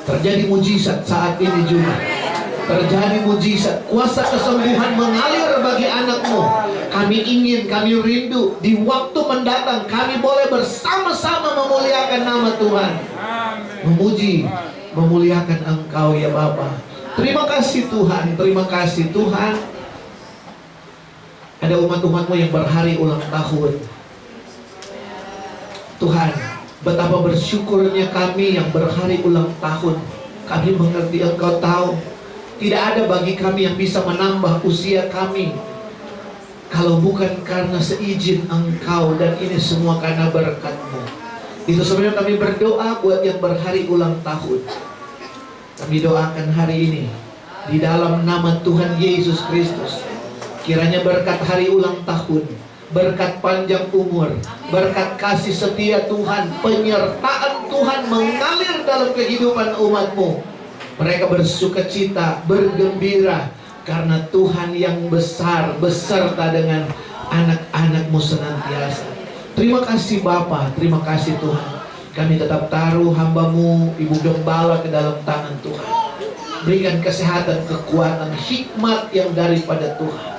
Terjadi mujizat saat ini juga. Terjadi mujizat, kuasa kesembuhan mengalir bagi anak-Mu. Kami ingin, kami rindu di waktu mendatang kami boleh bersama-sama memuliakan nama Tuhan, memuji, memuliakan Engkau ya Bapa. Terima kasih Tuhan, terima kasih Tuhan. Ada umat-umat-Mu yang berhari ulang tahun. Tuhan, betapa bersyukurnya kami yang berhari ulang tahun. Kami mengerti Engkau tahu tidak ada bagi kami yang bisa menambah usia kami kalau bukan karena seizin Engkau, dan ini semua karena berkat-Mu. Itu sebenarnya kami berdoa buat yang berhari ulang tahun. Kami doakan hari ini di dalam nama Tuhan Yesus Kristus, kiranya berkat hari ulang tahun, berkat panjang umur, berkat kasih setia Tuhan, penyertaan Tuhan mengalir dalam kehidupan umat-Mu. Mereka bersukacita, bergembira karena Tuhan yang besar beserta dengan anak-anak-Mu senantiasa. Terima kasih Bapa, terima kasih Tuhan. Kami tetap taruh hamba-Mu, Ibu Gembala, ke dalam tangan Tuhan. Berikan kesehatan, kekuatan, hikmat yang daripada Tuhan,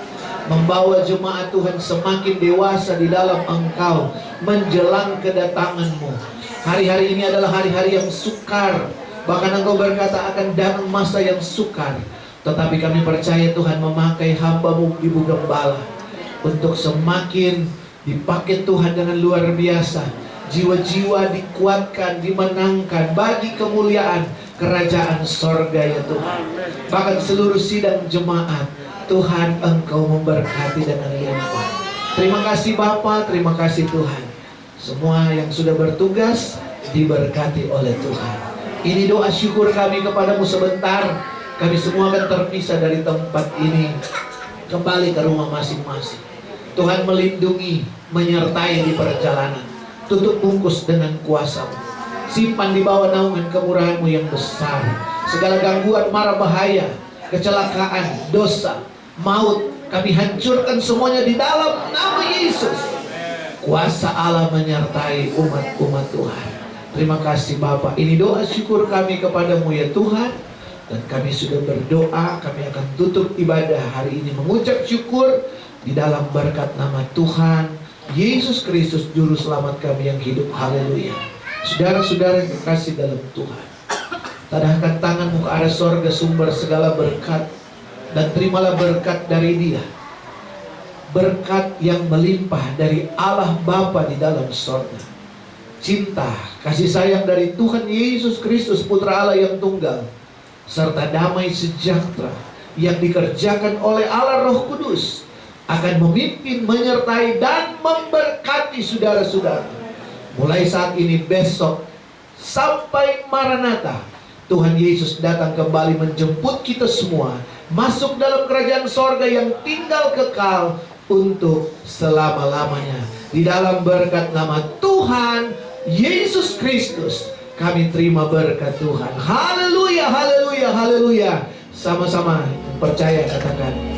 membawa jemaat Tuhan semakin dewasa di dalam Engkau menjelang kedatangan-Mu. Hari-hari ini adalah hari-hari yang sukar. Bahkan Engkau berkata akan datang masa yang sukar. Tetapi kami percaya Tuhan memakai hamba-Mu Ibu Gembala untuk semakin dipakai Tuhan dengan luar biasa. Jiwa-jiwa dikuatkan, dimenangkan bagi kemuliaan kerajaan sorga ya Tuhan. Bahkan seluruh sidang jemaat, Tuhan Engkau memberkati dengan limpah. Terima kasih Bapa, terima kasih Tuhan. Semua yang sudah bertugas diberkati oleh Tuhan. Ini doa syukur kami kepadamu sebentar. Kami semua akan terpisah dari tempat ini, kembali ke rumah masing-masing. Tuhan melindungi, menyertai di perjalanan. Tutup bungkus dengan kuasa-Mu. Simpan di bawah naungan kemurahan-Mu yang besar. Segala gangguan, mara bahaya, kecelakaan, dosa, maut, kami hancurkan semuanya di dalam nama Yesus. Kuasa Allah menyertai umat-umat Tuhan. Terima kasih Bapa. Ini doa syukur kami kepadamu ya Tuhan. Dan kami sudah berdoa, kami akan tutup ibadah hari ini mengucap syukur di dalam berkat nama Tuhan Yesus Kristus Juru Selamat kami yang hidup. Haleluya. Saudara-saudara yang kekasih dalam Tuhan, tadahkan tanganmu ke arah sorga sumber segala berkat, dan terimalah berkat dari Dia. Berkat yang melimpah dari Allah Bapa di dalam sorga. Cinta, kasih sayang dari Tuhan Yesus Kristus Putra Allah yang tunggal, serta damai sejahtera yang dikerjakan oleh Allah Roh Kudus akan memimpin, menyertai, dan memberkati saudara-saudara. Mulai saat ini, besok, sampai Maranatha, Tuhan Yesus datang kembali menjemput kita semua masuk dalam kerajaan sorga yang tinggal kekal untuk selama-lamanya. Di dalam berkat nama Tuhan Yesus Kristus, kami terima berkat Tuhan. Haleluya, haleluya, haleluya. Sama-sama percaya, katakan.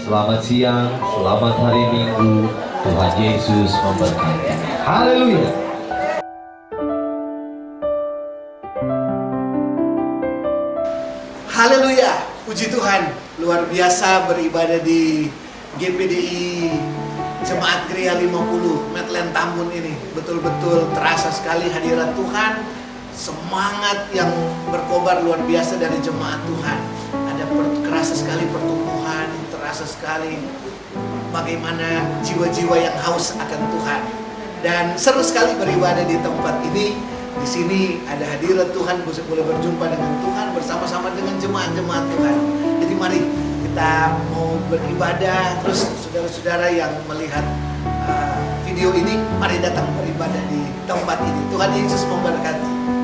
Selamat siang, selamat hari Minggu. Tuhan Yesus memberkati.
Haleluya. Haleluya, puji Tuhan. Luar biasa beribadah di GPDI Jemaat Gereja 50 Medland Tambun ini. Betul-betul terasa sekali hadirat Tuhan. Semangat yang berkobar luar biasa dari jemaat Tuhan. Ada kerasa sekali pertumbuhan, terasa sekali bagaimana jiwa-jiwa yang haus akan Tuhan. Dan seru sekali beribadah di tempat ini. Di sini ada hadirat Tuhan, bisa boleh berjumpa dengan Tuhan bersama-sama dengan jemaat-jemaat Tuhan. Jadi mari kita mau beribadah. Terus saudara-saudara yang melihat video ini, mari datang beribadah di tempat ini. Tuhan Yesus memberkati.